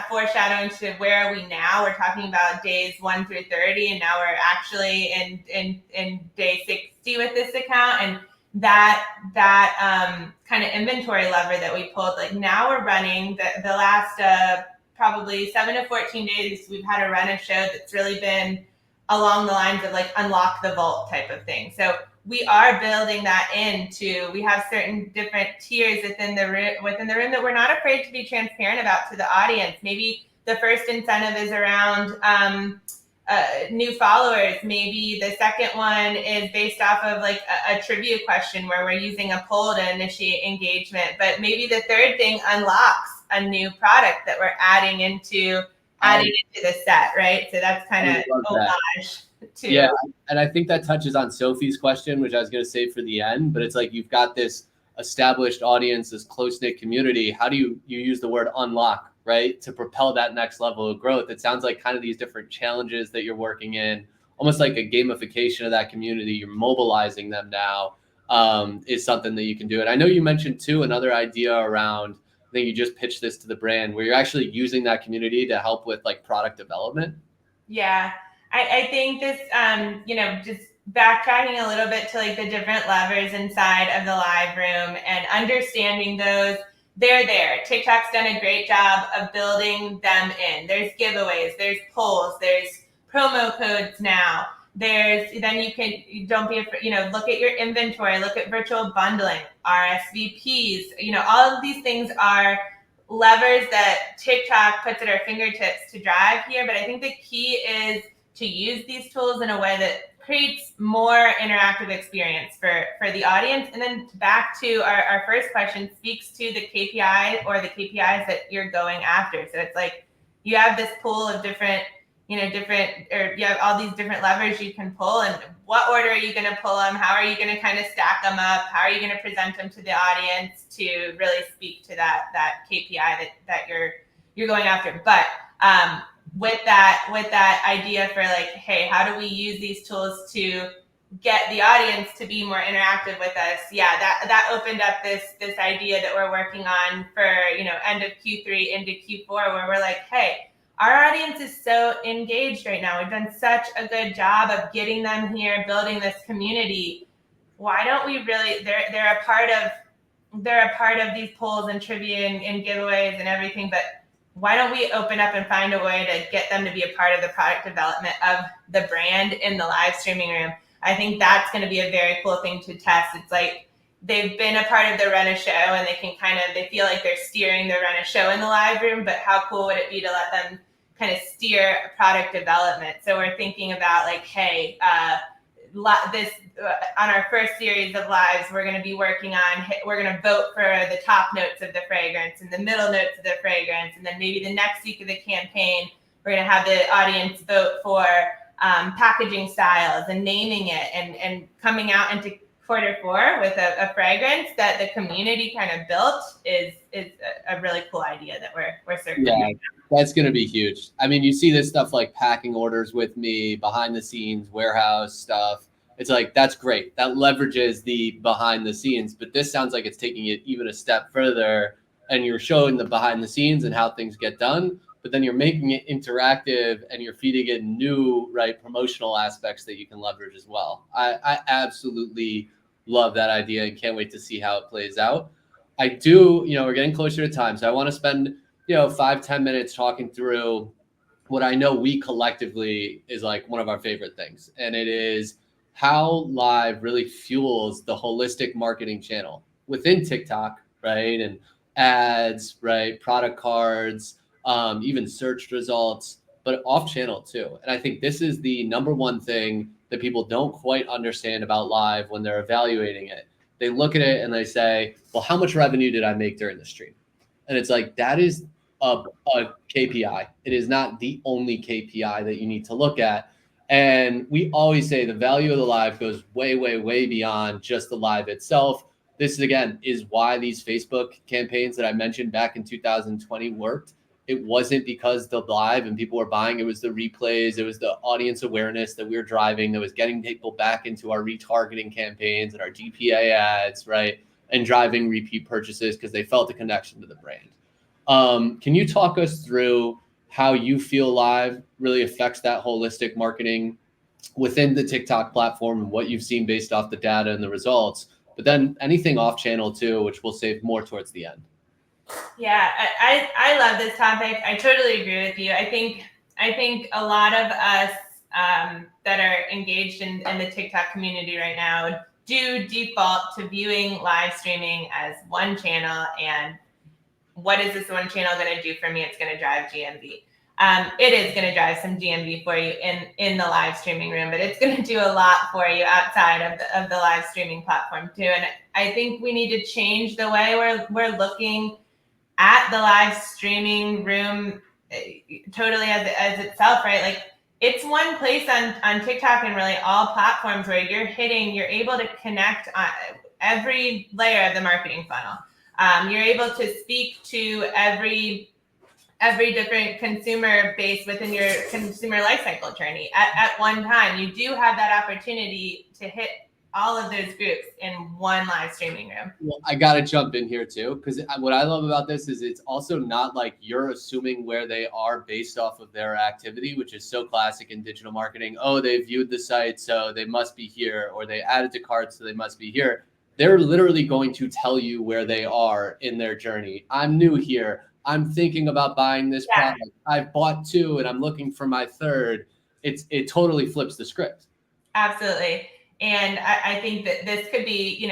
foreshadowing to where are we now. We're talking about days 1 through 30, and now we're actually in day 60 with this account. And that kind of inventory lever that we pulled, like now we're running the last probably 7 to 14 days, we've had a run of show that's really been along the lines of like unlock the vault type of thing. So we are building that we have certain different tiers within the room that we're not afraid to be transparent about to the audience. Maybe the first incentive is around new followers. Maybe the second one is based off of like a trivia question where we're using a poll to initiate engagement. But maybe the third thing unlocks a new product that we're adding into the set, right? So that's kind of homage to. Yeah, and I think that touches on Sophie's question, which I was going to say for the end. But it's like you've got this established audience, this close-knit community. How do you use the word unlock, right, to propel that next level of growth? It sounds like kind of these different challenges that you're working in, almost like a gamification of that community. You're mobilizing them now, is something that you can do. And I know you mentioned too another idea around, I think you just pitched this to the brand, where you're actually using that community to help with like product development. Yeah, I think this, just backtracking a little bit to like the different levers inside of the live room and understanding those. They're there. TikTok's done a great job of building them in. There's giveaways, there's polls, there's promo codes now. Don't be afraid, look at your inventory, look at virtual bundling, RSVPs, all of these things are levers that TikTok puts at our fingertips to drive here. But I think the key is to use these tools in a way that creates more interactive experience for the audience. And then back to our first question, speaks to the KPI or the KPIs that you're going after. So it's like you have this pool of different, you have all these different levers you can pull, and what order are you going to pull them? How are you going to kind of stack them up? How are you going to present them to the audience to really speak to that KPI that you're going after? But with that idea for like, hey, how do we use these tools to get the audience to be more interactive with us? Yeah, that opened up this idea that we're working on for end of Q3 into Q4, where we're like, hey, our audience is so engaged right now. We've done such a good job of getting them here, building this community. Why don't we really? They're a part of these polls and trivia and giveaways and everything. But why don't we open up and find a way to get them to be a part of the product development of the brand in the live streaming room? I think that's going to be a very cool thing to test. It's like they've been a part of the Run a Show, and they feel like they're steering the Run a Show in the live room, but how cool would it be to let them kind of steer product development? So we're thinking about like, hey, on our first series of lives, we're going to be working on, we're going to vote for the top notes of the fragrance and the middle notes of the fragrance. And then maybe the next week of the campaign, we're going to have the audience vote for packaging styles and naming it, and coming out into Q4 with a fragrance that the community kind of built is a really cool idea that we're circling. Yeah, that's going to be huge. I mean, you see this stuff like packing orders with me, behind the scenes, warehouse stuff. It's like, that's great. That leverages the behind the scenes, but this sounds like it's taking it even a step further, and you're showing the behind the scenes and how things get done, but then you're making it interactive and you're feeding it new, promotional aspects that you can leverage as well. I absolutely love that idea and can't wait to see how it plays out. I do, we're getting closer to time, so I want to spend 5-10 minutes talking through what I know we collectively is like one of our favorite things. And it is how live really fuels the holistic marketing channel within TikTok, right? And ads, right? Product cards, even search results, but off channel too. And I think this is the number one thing that people don't quite understand about live when they're evaluating it. They look at it and they say, well, how much revenue did I make during the stream? And it's like, that is a KPI. It is not the only KPI that you need to look at. And we always say the value of the live goes way, way, way beyond just the live itself. This, again, is why these Facebook campaigns that I mentioned back in 2020 worked. It wasn't because the live and people were buying. It was the replays. It was the audience awareness that we were driving that was getting people back into our retargeting campaigns and our GPA ads, right? And driving repeat purchases because they felt a connection to the brand. Can you talk us through how you feel live really affects that holistic marketing within the TikTok platform and what you've seen based off the data and the results, but then anything off channel too, which we'll save more towards the end? Yeah, I love this topic. I totally agree with you. I think a lot of us that are engaged in the TikTok community right now do default to viewing live streaming as one channel, and what is this one channel going to do for me? It's going to drive GMV. It is going to drive some GMV for you in the live streaming room, but it's going to do a lot for you outside of the live streaming platform too. And I think we need to change the way we're looking at the live streaming room totally as itself, right? Like, it's one place on TikTok and really all platforms where you're able to connect on every layer of the marketing funnel. You're able to speak to every different consumer base within your consumer lifecycle journey at one time. You do have that opportunity to hit all of those groups in one live streaming room. Well, I got to jump in here too, because what I love about this is it's also not like you're assuming where they are based off of their activity, which is so classic in digital marketing. Oh, they viewed the site, so they must be here, or they added to cart, so they must be here. They're literally going to tell you where they are in their journey. I'm new here. I'm thinking about buying this product. I've bought 2 and I'm looking for my 3rd. It totally flips the script. Absolutely. And I think that this could be,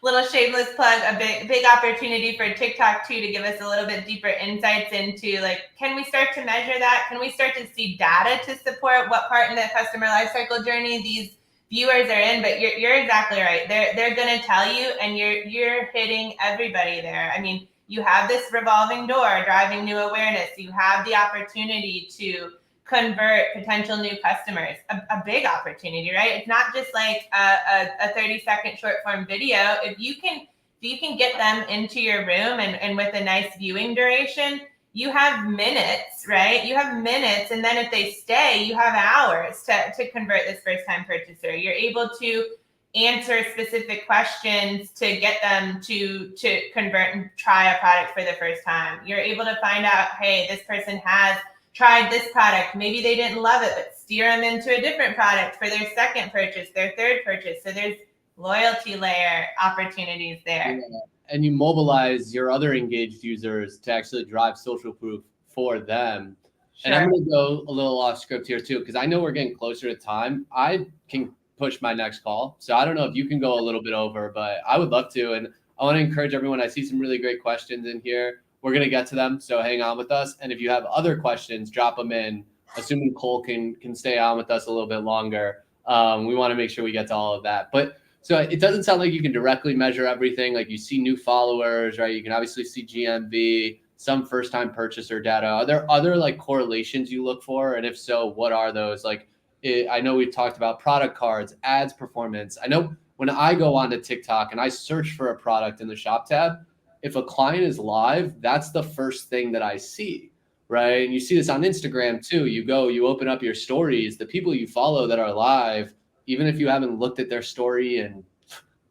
little shameless plug, a big opportunity for TikTok too, to give us a little bit deeper insights into like, can we start to measure that? Can we start to see data to support what part in the customer lifecycle journey these viewers are in? But you're exactly right. They're going to tell you, and you're hitting everybody there. I mean, you have this revolving door driving new awareness. You have the opportunity to convert potential new customers, a big opportunity, right? It's not just like a 30-second short form video. If you can get them into your room and with a nice viewing duration, you have minutes, right? You have minutes, and then if they stay, you have hours to convert this first time purchaser. You're able to answer specific questions to get them to convert and try a product for the first time. You're able to find out, hey, this person has tried this product. Maybe they didn't love it, but steer them into a different product for their second purchase, their third purchase. So there's loyalty layer opportunities there. Yeah. And you mobilize your other engaged users to actually drive social proof for them. Sure. And I'm going to go a little off script here too, because I know we're getting closer to time. I can push my next call. So I don't know if you can go a little bit over, but I would love to. And I want to encourage everyone. I see some really great questions in here. We're going to get to them, so hang on with us. And if you have other questions, drop them in, assuming Cole can stay on with us a little bit longer. We want to make sure we get to all of that. But so it doesn't sound like you can directly measure everything. Like you see new followers, right? You can obviously see GMV, some first-time purchaser data. Are there other like correlations you look for? And if so, what are those? Like I know we've talked about product cards, ads performance. I know when I go onto TikTok and I search for a product in the shop tab, if a client is live, that's the first thing that I see, right? And you see this on Instagram too. You open up your stories, the people you follow that are live, even if you haven't looked at their story in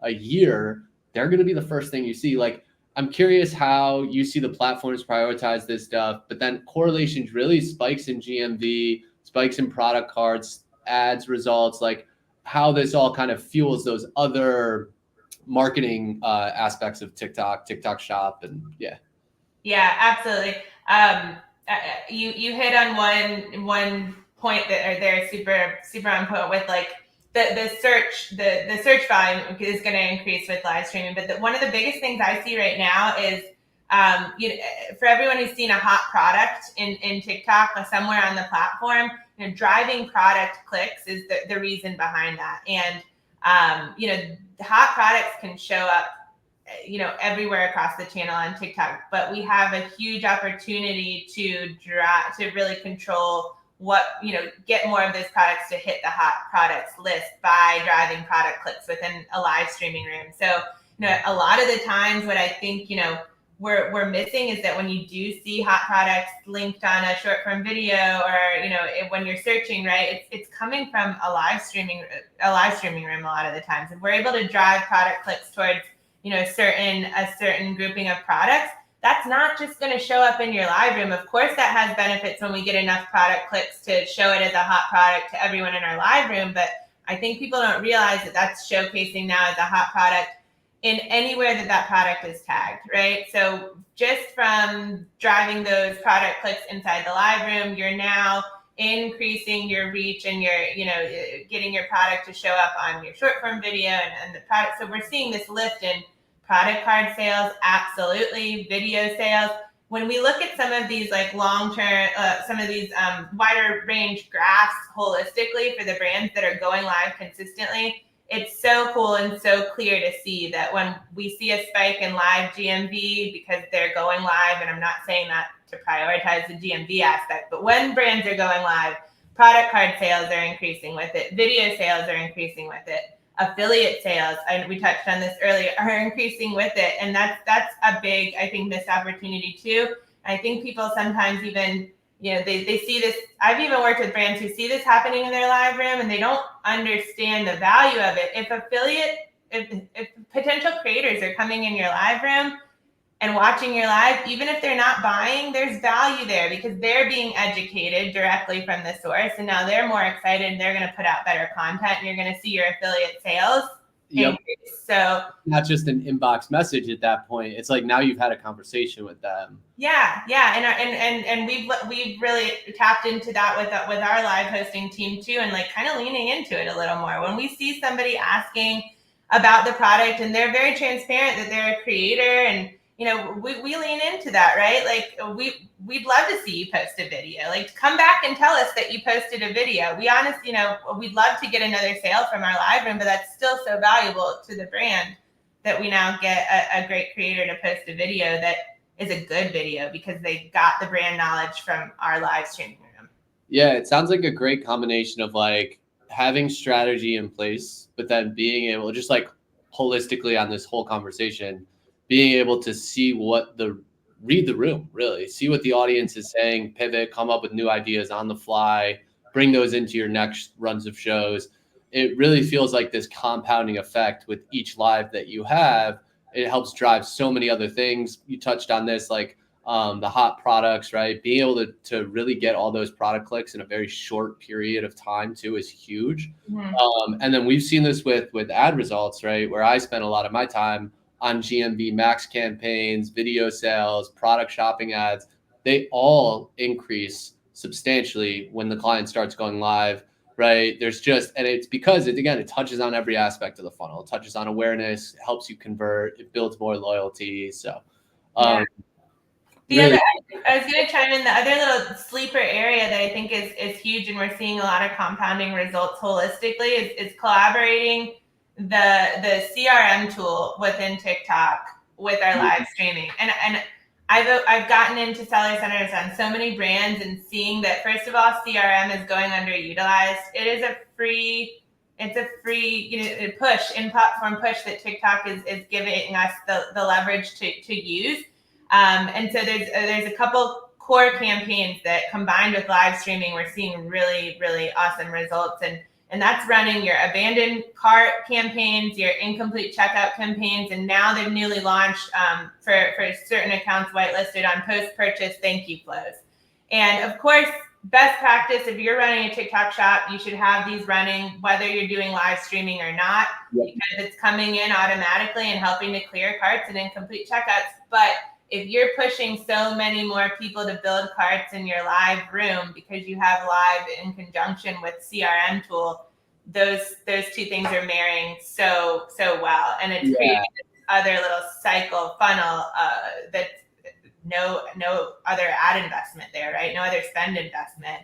a year, they're going to be the first thing you see. Like, I'm curious how you see the platforms prioritize this stuff, but then correlations really spikes in GMV, spikes in product cards, ads results, like how this all kind of fuels those other marketing aspects of TikTok shop. And yeah, absolutely. You hit on one point that are there super on point with like the search volume is going to increase with live streaming. But one of the biggest things I see right now is for everyone who's seen a hot product in TikTok or somewhere on the platform, driving product clicks is the reason behind that. And hot products can show up, everywhere across the channel on TikTok, but we have a huge opportunity to really control get more of those products to hit the hot products list by driving product clicks within a live streaming room. So, a lot of the times what I think, we're missing is that when you do see hot products linked on a short form video or, when you're searching, right, it's coming from a live streaming room a lot of the times. And we're able to drive product clicks towards, a certain grouping of products. That's not just going to show up in your live room. Of course, that has benefits when we get enough product clicks to show it as a hot product to everyone in our live room. But I think people don't realize that that's showcasing now as a hot product in anywhere that product is tagged, right? So just from driving those product clicks inside the live room, you're now increasing your reach and getting your product to show up on your short form video and the product. So we're seeing this lift in product card sales, absolutely, video sales. When we look at some of these like long-term, some of these wider range graphs holistically for the brands that are going live consistently, it's so cool and so clear to see that when we see a spike in live GMV because they're going live, and I'm not saying that to prioritize the GMV aspect, but when brands are going live, product card sales are increasing with it, video sales are increasing with it, affiliate sales, and we touched on this earlier, are increasing with it. And that's a big, I think, missed opportunity too. I think people sometimes even, they see this. I've even worked with brands who see this happening in their live room and they don't understand the value of it. If potential creators are coming in your live room and watching your live, even if they're not buying, there's value there because they're being educated directly from the source. And now they're more excited and they're going to put out better content and you're going to see your affiliate sales increase. So not just an inbox message at that point. It's like now you've had a conversation with them. Yeah. And we've really tapped into that with our live hosting team too, and like kind of leaning into it a little more. When we see somebody asking about the product, and they're very transparent that they're a creator, and we lean into that, right? Like we'd love to see you post a video. Like come back and tell us that you posted a video. We'd love to get another sale from our live room, but that's still so valuable to the brand that we now get a great creator to post a video that is a good video because they got the brand knowledge from our live streaming room. Yeah, it sounds like a great combination of like having strategy in place, but then being able just like holistically on this whole conversation, being able to see read the room, really see what the audience is saying, pivot, come up with new ideas on the fly, bring those into your next runs of shows. It really feels like this compounding effect with each live that you have. It helps drive so many other things. You touched on this, like the hot products, right? Being able to really get all those product clicks in a very short period of time too is huge. Mm-hmm. And then we've seen this with ad results, right? Where I spent a lot of my time on GMB Max campaigns, video sales, product shopping ads. They all increase substantially when the client starts going live, right? And it's because it touches on every aspect of the funnel. It touches on awareness, it helps you convert, it builds more loyalty. So, Yeah. really, I was going to chime in. The other little sleeper area that I think is huge, and we're seeing a lot of compounding results holistically, is collaborating the CRM tool within TikTok with our live streaming. And I've gotten into seller centers on so many brands and seeing that, first of all, CRM is going underutilized. It's a free push, in-platform push that TikTok is giving us the leverage to use. And so there's a couple core campaigns that, combined with live streaming, we're seeing really, really awesome results. And that's running your abandoned cart campaigns, your incomplete checkout campaigns, and now they've newly launched for certain accounts whitelisted on post-purchase thank you flows. And of course, best practice, if you're running a TikTok shop, you should have these running whether you're doing live streaming or not, because it's coming in automatically and helping to clear carts and incomplete checkouts. But if you're pushing so many more people to build carts in your live room because you have live in conjunction with CRM tool, those two things are marrying so well, and it's creating this other little cycle funnel that's no other ad investment there, right? No other spend investment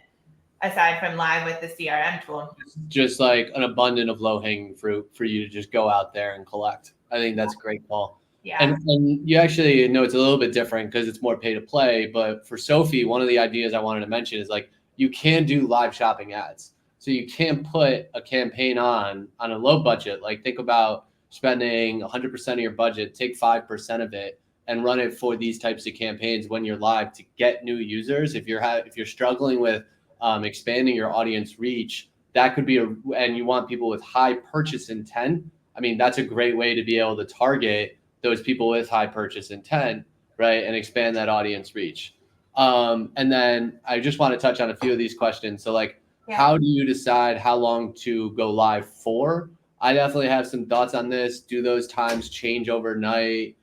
aside from live with the CRM tool. Just like an abundance of low-hanging fruit for you to just go out there and collect. I think that's a great call. Yeah. And you actually know it's a little bit different because it's more pay to play. But for Sophie, one of the ideas I wanted to mention is like you can do live shopping ads. So you can put a campaign on a low budget. Like think about spending 100% of your budget, take 5% of it, and run it for these types of campaigns when you're live to get new users. If you're struggling with expanding your audience reach, that could be and you want people with high purchase intent. I mean, that's a great way to be able to target those people with high purchase intent, right? And expand that audience reach. And then I just want to touch on a few of these questions. So like, how do you decide how long to go live for? I definitely have some thoughts on this. Do those times change overnight?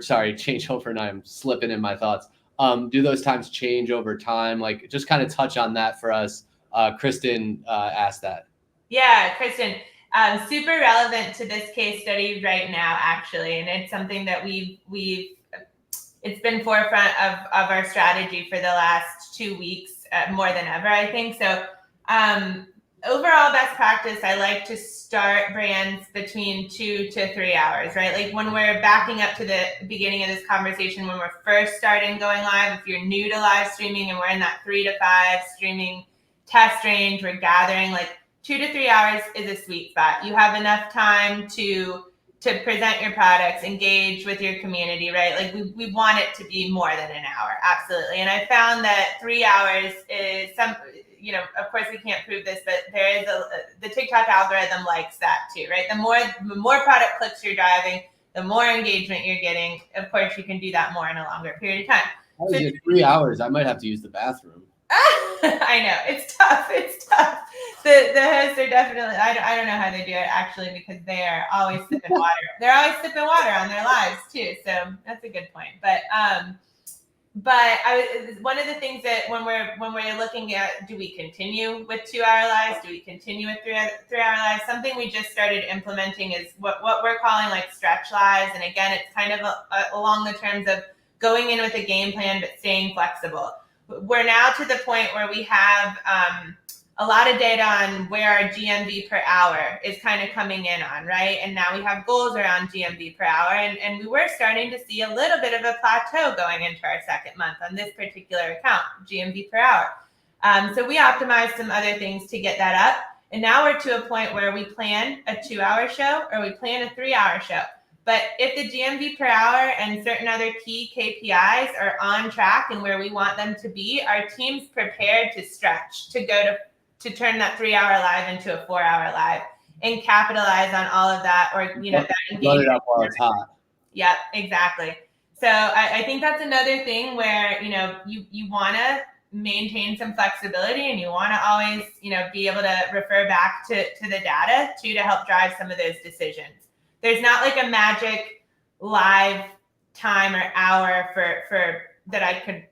Change overnight. I'm slipping in my thoughts. Do those times change over time? Like just kind of touch on that for us. Kristen asked that. Yeah, Kristen. Super relevant to this case study right now, actually, and it's something that it's been forefront of our strategy for the last 2 weeks, more than ever, I think. So overall best practice, I like to start brands between 2 to 3 hours, right? Like when we're backing up to the beginning of this conversation, when we're first starting going live, if you're new to live streaming and we're in that 3 to 5 streaming test range, we're gathering like 2 to 3 hours is a sweet spot. You have enough time to present your products, engage with your community, right? Like we want it to be more than an hour, absolutely. And I found that 3 hours is of course we can't prove this, but there is the TikTok algorithm likes that too, right? The more product clicks you're driving, the more engagement you're getting. Of course, you can do that more in a longer period of time. How is it 3 hours? I might have to use the bathroom. I know, it's tough. The hosts are definitely, I don't know how they do it actually, because they are always sipping water. They're always sipping water on their lives too. So that's a good point. But but one of the things that when we're looking at, do we continue with 2 hour lives? Do we continue with 3 hour lives? Something we just started implementing is what we're calling like stretch lives. And again, it's kind of along the terms of going in with a game plan, but staying flexible. We're now to the point where we have a lot of data on where our GMV per hour is kind of coming in on, right? And now we have goals around GMV per hour. And we were starting to see a little bit of a plateau going into our second month on this particular account, GMV per hour. So we optimized some other things to get that up. And now we're to a point where we plan a 2 hour show or we plan a 3 hour show. But if the GMV per hour and certain other key KPIs are on track and where we want them to be, our team's prepared to stretch, to turn that 3 hour live into a 4 hour live and capitalize on all of that, or that engagement. Load it up while it's hot. Yep, exactly. So I think that's another thing where you want to maintain some flexibility, and you want to always be able to refer back to the data to help drive some of those decisions. There's not like a magic live time or hour for that I could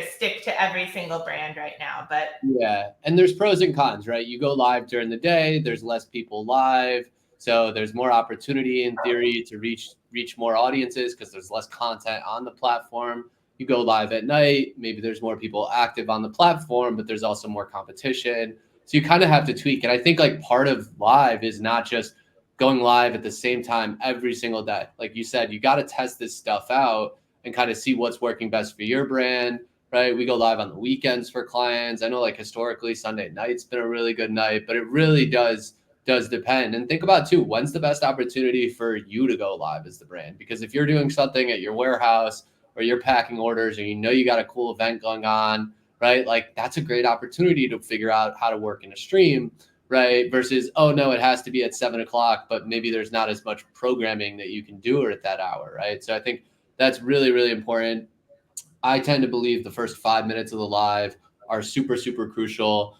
stick to every single brand right now. But yeah, and there's pros and cons, right? You go live during the day, there's less people live, so there's more opportunity in theory to reach more audiences because there's less content on the platform. You go live at night, maybe there's more people active on the platform, but there's also more competition. So you kind of have to tweak. And I think like part of live is not just going live at the same time every single day. Like you said, you got to test this stuff out and kind of see what's working best for your brand, right? We go live on the weekends for clients. I know like historically Sunday night's been a really good night, but it really does depend. And think about too, when's the best opportunity for you to go live as the brand? Because if you're doing something at your warehouse or you're packing orders and you got a cool event going on, right? Like that's a great opportunity to figure out how to work in a stream, right? Versus, oh no, it has to be at 7:00, but maybe there's not as much programming that you can do at that hour, right? So I think that's really, really important. I tend to believe the first 5 minutes of the live are super, super crucial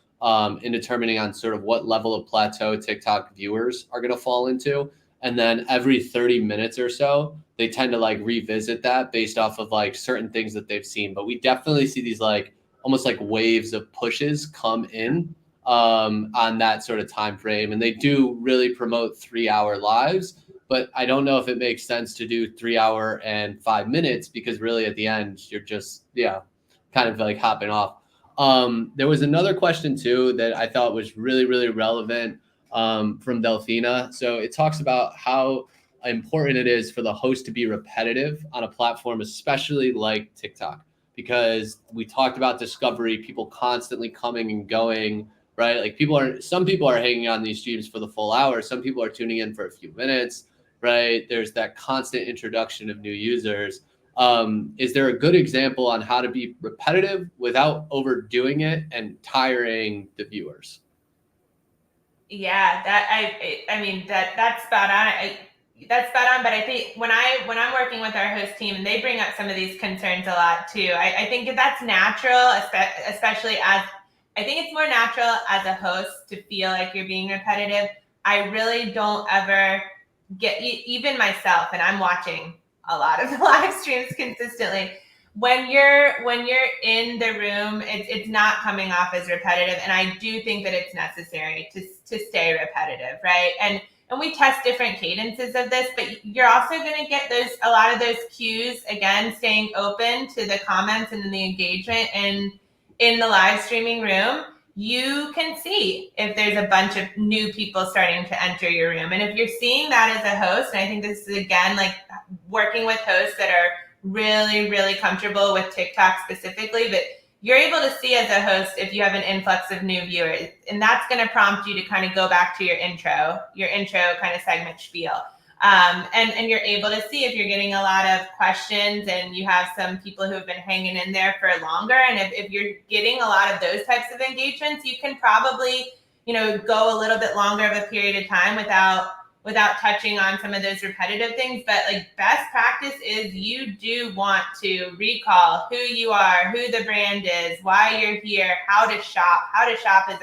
in determining on sort of what level of plateau TikTok viewers are going to fall into. And then every 30 minutes or so, they tend to like revisit that based off of like certain things that they've seen. But we definitely see these like almost like waves of pushes come in on that sort of time frame. And they do really promote 3 hour lives. But I don't know if it makes sense to do 3 hour and 5 minutes because really at the end, you're just, kind of like hopping off. There was another question too that I thought was really, really relevant from Delphina. So it talks about how important it is for the host to be repetitive on a platform, especially like TikTok, because we talked about discovery, people constantly coming and going, right? Like some people are hanging on these streams for the full hour. Some people are tuning in for a few minutes, right? There's that constant introduction of new users. Is there a good example on how to be repetitive without overdoing it and tiring the viewers? Yeah, I mean that's spot on. That's spot on. But I think when I'm working with our host team and they bring up some of these concerns a lot too, I think that that's natural, especially as I think it's more natural as a host to feel like you're being repetitive. I really don't ever get, even myself, and I'm watching a lot of the live streams consistently. When you're in the room, it's not coming off as repetitive, and I do think that it's necessary to stay repetitive, right? And we test different cadences of this, but you're also going to get a lot of those cues, again, staying open to the comments and the engagement in the live streaming room. You can see if there's a bunch of new people starting to enter your room. And if you're seeing that as a host, and I think this is, again, like working with hosts that are really, really comfortable with TikTok specifically, but you're able to see as a host if you have an influx of new viewers. And that's going to prompt you to kind of go back to your intro kind of segment spiel. And you're able to see if you're getting a lot of questions and you have some people who have been hanging in there for longer. And if you're getting a lot of those types of engagements, you can probably, go a little bit longer of a period of time without touching on some of those repetitive things. But like best practice is you do want to recall who you are, who the brand is, why you're here, how to shop. How to shop is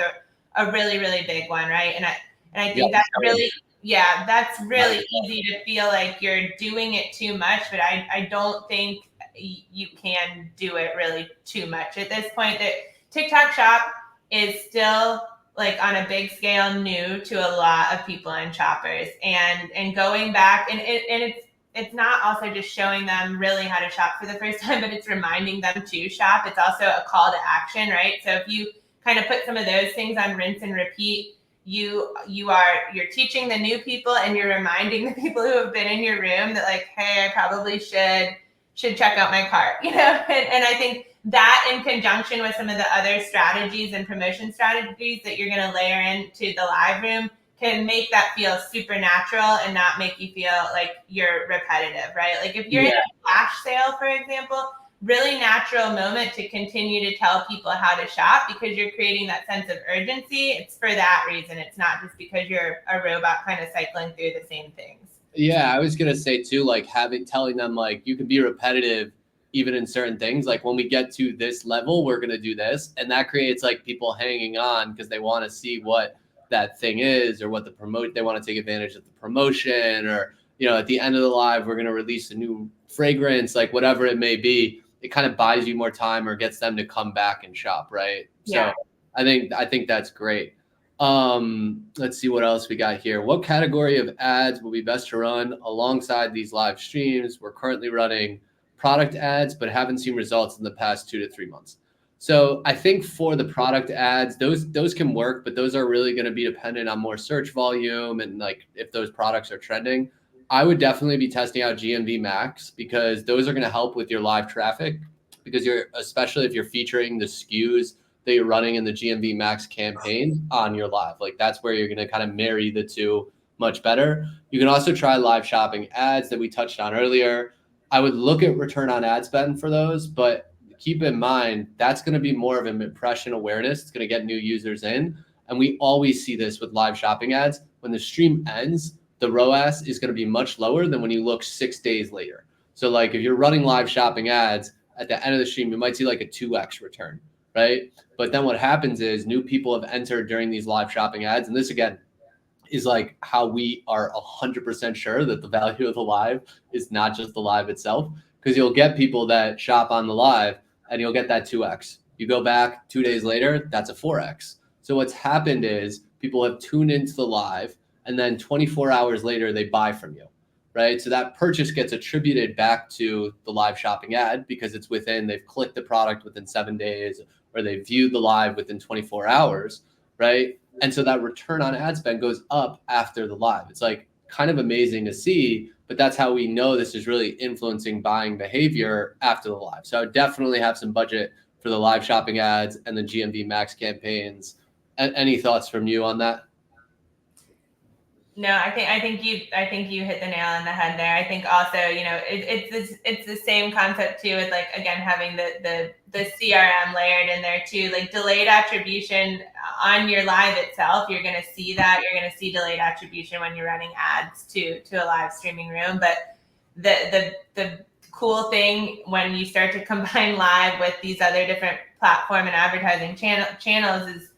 a really, really big one, right? And I think that's really... Yeah, that's really easy to feel like you're doing it too much, but I don't think you can do it really too much at this point. That TikTok Shop is still like on a big scale new to a lot of people and shoppers, and going back and it's not also just showing them really how to shop for the first time, but it's reminding them to shop. It's also a call to action, right? So if you kind of put some of those things on rinse and repeat, you're teaching the new people and you're reminding the people who have been in your room that like, hey, I probably should check out my cart, and I think that in conjunction with some of the other strategies and promotion strategies that you're going to layer into the live room can make that feel supernatural and not make you feel like you're repetitive, right? Like if you're in a flash sale, for example, really natural moment to continue to tell people how to shop because you're creating that sense of urgency. It's for that reason. It's not just because you're a robot kind of cycling through the same things. Yeah, I was gonna say too, like telling them like you can be repetitive even in certain things. Like when we get to this level, we're gonna do this, and that creates like people hanging on because they want to see what that thing is or what they want to take advantage of the promotion, or at the end of the live we're gonna release a new fragrance, like whatever it may be. It kind of buys you more time or gets them to come back and shop, right? Yeah. So I think that's great. Let's see what else we got here. What category of ads will be best to run alongside these live streams? We're currently running product ads, but haven't seen results in the past 2 to 3 months. So I think for the product ads, those can work, but those are really going to be dependent on more search volume and like if those products are trending. I would definitely be testing out GMV Max because those are going to help with your live traffic because especially if you're featuring the SKUs that you're running in the GMV Max campaign on your live. Like that's where you're going to kind of marry the two much better. You can also try live shopping ads that we touched on earlier. I would look at return on ad spend for those, but keep in mind that's going to be more of an impression awareness. It's going to get new users in. And we always see this with live shopping ads. When the stream ends, the ROAS is going to be much lower than when you look 6 days later. So like if you're running live shopping ads at the end of the stream, you might see like a 2x return, right? But then what happens is new people have entered during these live shopping ads. And this again is like how we are 100% sure that the value of the live is not just the live itself, because you'll get people that shop on the live and you'll get that 2x. You go back 2 days later, that's a 4x. So what's happened is people have tuned into the live and then 24 hours later, they buy from you, right? So that purchase gets attributed back to the live shopping ad because it's they've clicked the product within 7 days or they viewed the live within 24 hours, right? And so that return on ad spend goes up after the live. It's like kind of amazing to see, but that's how we know this is really influencing buying behavior after the live. So I would definitely have some budget for the live shopping ads and the GMV Max campaigns. Any thoughts from you on that? No, I think you hit the nail on the head there. I think also, it's the same concept too with like again having the CRM layered in there too, like delayed attribution on your live itself. You're gonna see that. You're gonna see delayed attribution when you're running ads to a live streaming room. But the cool thing when you start to combine live with these other different platform and advertising channels is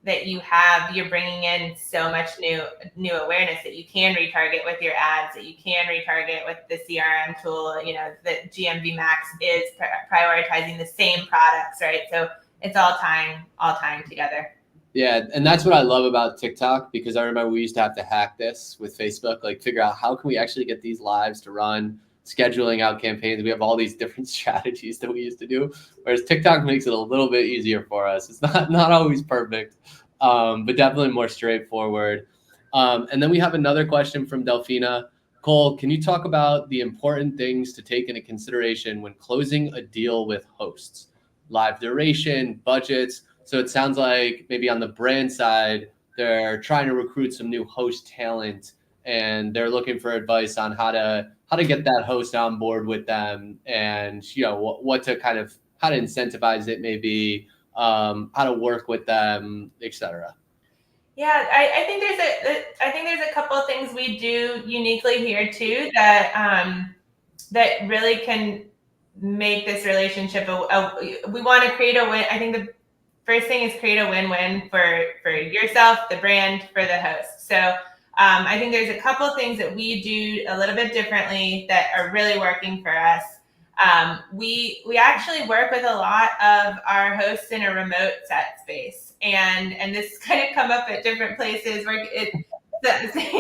that you're bringing in so much new awareness that you can retarget with your ads, that you can retarget with the CRM tool, that GMV Max is prioritizing the same products, right? So it's all tying together. Yeah, and that's what I love about TikTok, because I remember we used to have to hack this with Facebook, like figure out how can we actually get these lives to run, scheduling out campaigns. We have all these different strategies that we used to do, whereas TikTok makes it a little bit easier for us. It's not always perfect, but definitely more straightforward. And then we have another question from Delphina. Cole, can you talk about the important things to take into consideration when closing a deal with hosts? Live duration, budgets. So it sounds like maybe on the brand side, they're trying to recruit some new host talent and they're looking for advice on how to get that host on board with them, and what to kind of how to incentivize it, maybe how to work with them, etc. Yeah, I think there's a couple of things we do uniquely here too that really can make this relationship we want to create a win. I think the first thing is create a win-win for yourself, the brand, for the host. So I think there's a couple of things that we do a little bit differently that are really working for us. We actually work with a lot of our hosts in a remote set space, and this kind of come up at different places where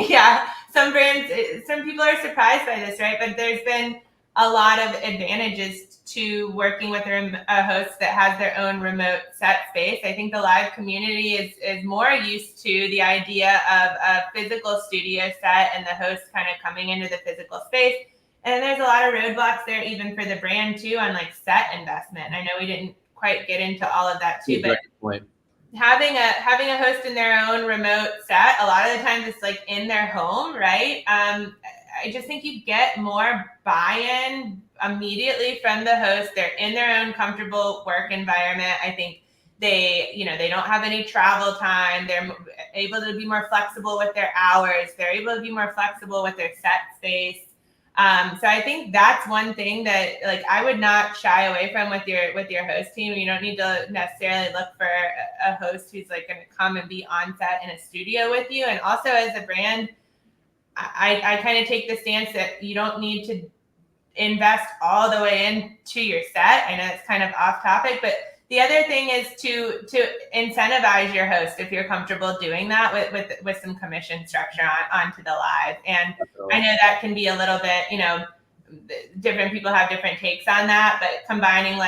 yeah, some brands, some people are surprised by this, right? But there's been a lot of advantages to working with a host that has their own remote set space. I think the live community is more used to the idea of a physical studio set and the host kind of coming into the physical space. And there's a lot of roadblocks there, even for the brand too, on like set investment. I know we didn't quite get into all of that too, but having a host in their own remote set, a lot of the times it's like in their home, right? I just think you get more buy-in immediately from the host. They're in their own comfortable work environment. I think they don't have any travel time. They're able to be more flexible with their hours. They're able to be more flexible with their set space. So I think that's one thing that like I would not shy away from with your host team. You don't need to necessarily look for a host who's like going to come and be on set in a studio with you. And also as a brand, I kind of take the stance that you don't need to invest all the way into your set. I know it's kind of off topic, but the other thing is to incentivize your host if you're comfortable doing that with some commission structure onto the live. And I know that can be a little bit, different people have different takes on that, but combining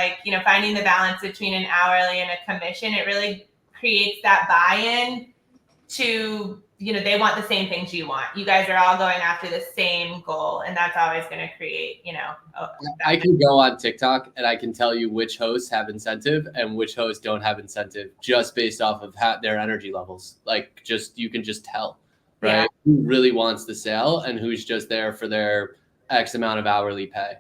finding the balance between an hourly and a commission, it really creates that buy-in to, they want the same things you want. You guys are all going after the same goal, and that's always going to create, I can go on TikTok and I can tell you which hosts have incentive and which hosts don't have incentive just based off of their energy levels. Like you can just tell, right? Yeah. Who really wants the sale and who's just there for their X amount of hourly pay.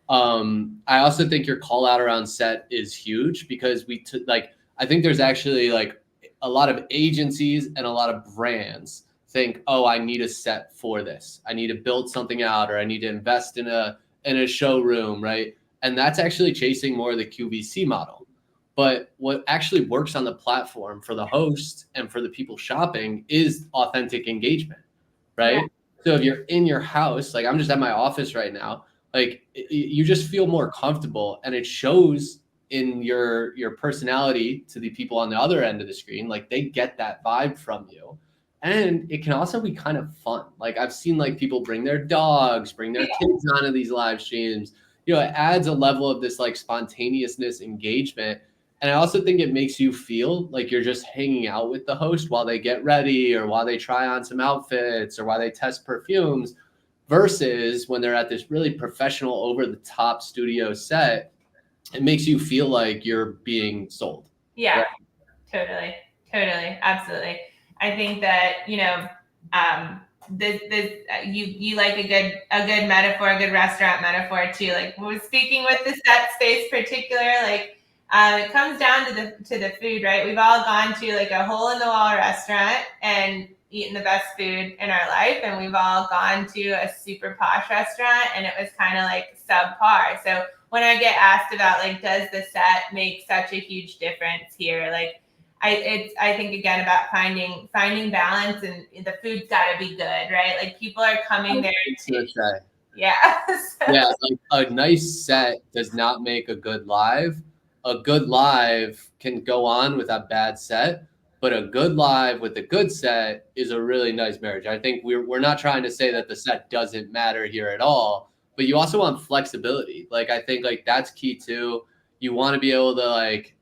I also think your call out around set is huge because I think there's actually like a lot of agencies and a lot of brands think, oh, I need a set for this. I need to build something out, or I need to invest in a showroom, right? And that's actually chasing more of the QVC model. But what actually works on the platform for the host and for the people shopping is authentic engagement, right? Yeah. So if you're in your house, like I'm just at my office right now, like you just feel more comfortable, and it shows in your personality to the people on the other end of the screen. Like they get that vibe from you. And it can also be kind of fun. Like I've seen like people bring their dogs, bring their kids onto these live streams. It adds a level of this like spontaneousness, engagement. And I also think it makes you feel like you're just hanging out with the host while they get ready, or while they try on some outfits, or while they test perfumes, versus when they're at this really professional, over the top studio set. It makes you feel like you're being sold. Yeah, right? Totally. Absolutely. I think that, you like a good metaphor, a good restaurant metaphor too. Like we're speaking with the set space particular, like it comes down to the food, right? We've all gone to like a hole in the wall restaurant and eaten the best food in our life. And we've all gone to a super posh restaurant and it was kind of like subpar. So when I get asked about like, does the set make such a huge difference here? Like I think again about finding balance, and the food's got to be good, right? Like people are coming there to yeah. Yeah, like a nice set does not make a good live. A good live can go on with a bad set, but a good live with a good set is a really nice marriage. I think we're not trying to say that the set doesn't matter here at all, but you also want flexibility. Like I think like that's key too. You want to be able to like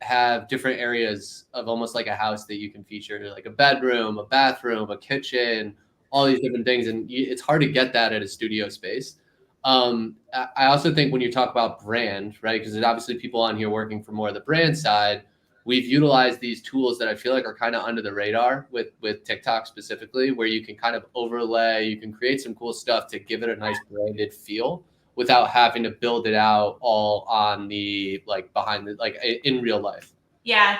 have different areas of almost like a house that you can feature, like a bedroom, a bathroom, a kitchen, all these different things. And it's hard to get that at a studio space. I also think when you talk about brand, right, because there's obviously people on here working for more of the brand side, we've utilized these tools that I feel like are kind of under the radar with TikTok specifically, where you can kind of overlay, you can create some cool stuff to give it a nice branded feel without having to build it out all on the like behind the like in real life. Yeah.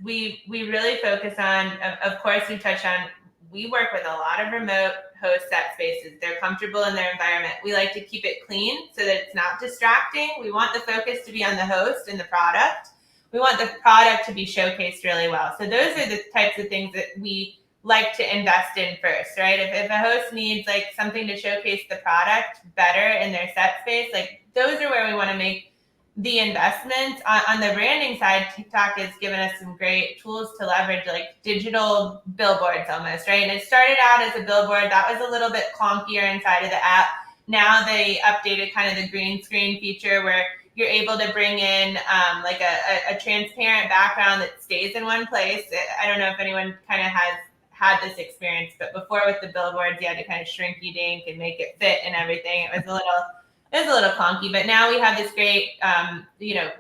We really focus on, of course we touch on, we work with a lot of remote host set spaces. They're comfortable in their environment. We like to keep it clean so that it's not distracting. We want the focus to be on the host and the product. We want the product to be showcased really well. So those are the types of things that we like to invest in first, right? If a host needs like something to showcase the product better in their set space, like those are where we want to make the investments. On the branding side, TikTok has given us some great tools to leverage, like digital billboards almost, right? And it started out as a billboard that was a little bit clunkier inside of the app. Now they updated kind of the green screen feature where you're able to bring in like a transparent background that stays in one place. I don't know if anyone kind of has had this experience, but before with the billboards, you had to kind of shrinky dink and make it fit and everything. It was a little clunky, but now we have this great,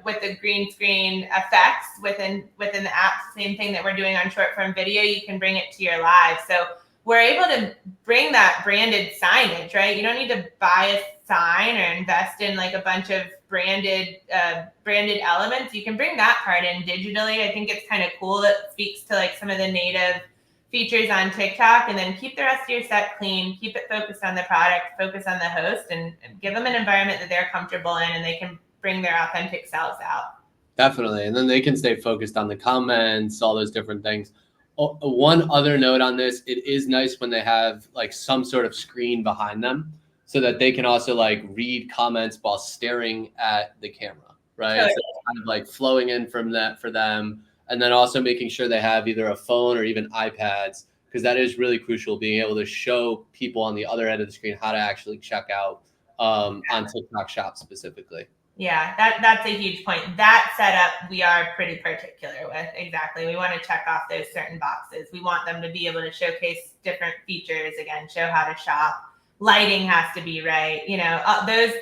with the green screen effects within the app. Same thing that we're doing on short form video. You can bring it to your live, so we're able to bring that branded signage, right? You don't need to buy a sign or invest in like a bunch of branded elements. You can bring that part in digitally. I think it's kind of cool. It speaks to like some of the native features on TikTok, and then keep the rest of your set clean, keep it focused on the product, focus on the host, and give them an environment that they're comfortable in and they can bring their authentic selves out. Definitely. And then they can stay focused on the comments, all those different things. One other note on this, it is nice when they have like some sort of screen behind them so that they can also like read comments while staring at the camera, right? Totally. So it's kind of like flowing in from that for them. And then also making sure they have either a phone or even iPads, because that is really crucial, being able to show people on the other end of the screen how to actually check out on TikTok Shop specifically. Yeah, that's a huge point. That setup we are pretty particular with. Exactly. We want to check off those certain boxes. We want them to be able to showcase different features, again, show how to shop. Lighting has to be right.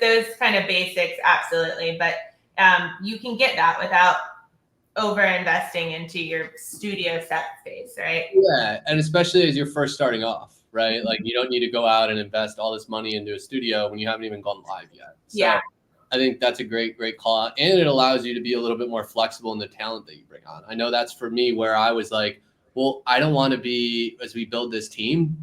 Those kind of basics, absolutely. But you can get that without over investing into your studio set space, right? Yeah, and especially as you're first starting off, right? Like you don't need to go out and invest all this money into a studio when you haven't even gone live yet. So Yeah. I think that's a great call out. And it allows you to be a little bit more flexible in the talent that you bring on. I know that's for me where I was like, well, I don't want to be, as we build this team,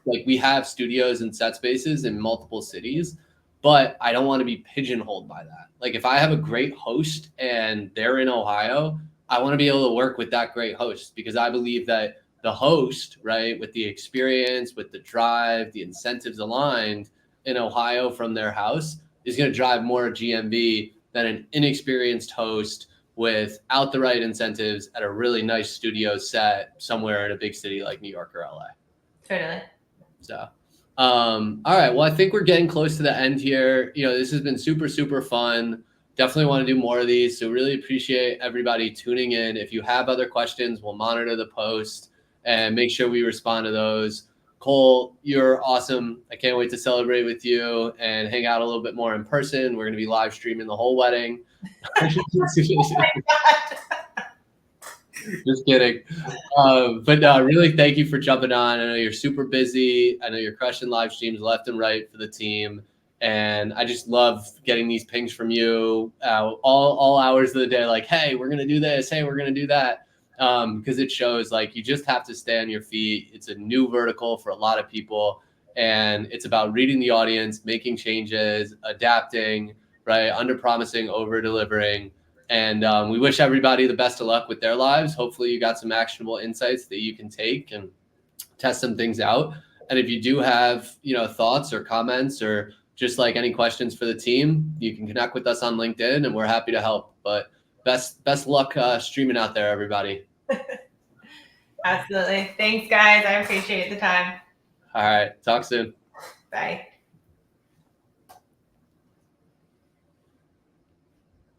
like we have studios and set spaces in multiple cities, but I don't want to be pigeonholed by that. Like if I have a great host and they're in Ohio, I want to be able to work with that great host, because I believe that the host, right, with the experience, with the drive, the incentives aligned in Ohio from their house is going to drive more GMV than an inexperienced host without the right incentives at a really nice studio set somewhere in a big city like New York or LA. Totally. So, all right. Well, I think we're getting close to the end here. This has been super, super fun. Definitely want to do more of these. So really appreciate everybody tuning in. If you have other questions, we'll monitor the post and make sure we respond to those. Cole, you're awesome. I can't wait to celebrate with you and hang out a little bit more in person. We're going to be live streaming the whole wedding. Just kidding. But really, thank you for jumping on. I know you're super busy. I know you're crushing live streams left and right for the team. And I just love getting these pings from you all hours of the day. Like, hey, we're going to do this. Hey, we're going to do that. Because it shows like you just have to stay on your feet. It's a new vertical for a lot of people. And it's about reading the audience, making changes, adapting, right? Under promising, over delivering. And we wish everybody the best of luck with their lives. Hopefully you got some actionable insights that you can take and test some things out. And if you do have, thoughts or comments or just like any questions for the team, you can connect with us on LinkedIn and we're happy to help. But best luck streaming out there, everybody. Absolutely. Thanks, guys. I appreciate the time. All right. Talk soon. Bye.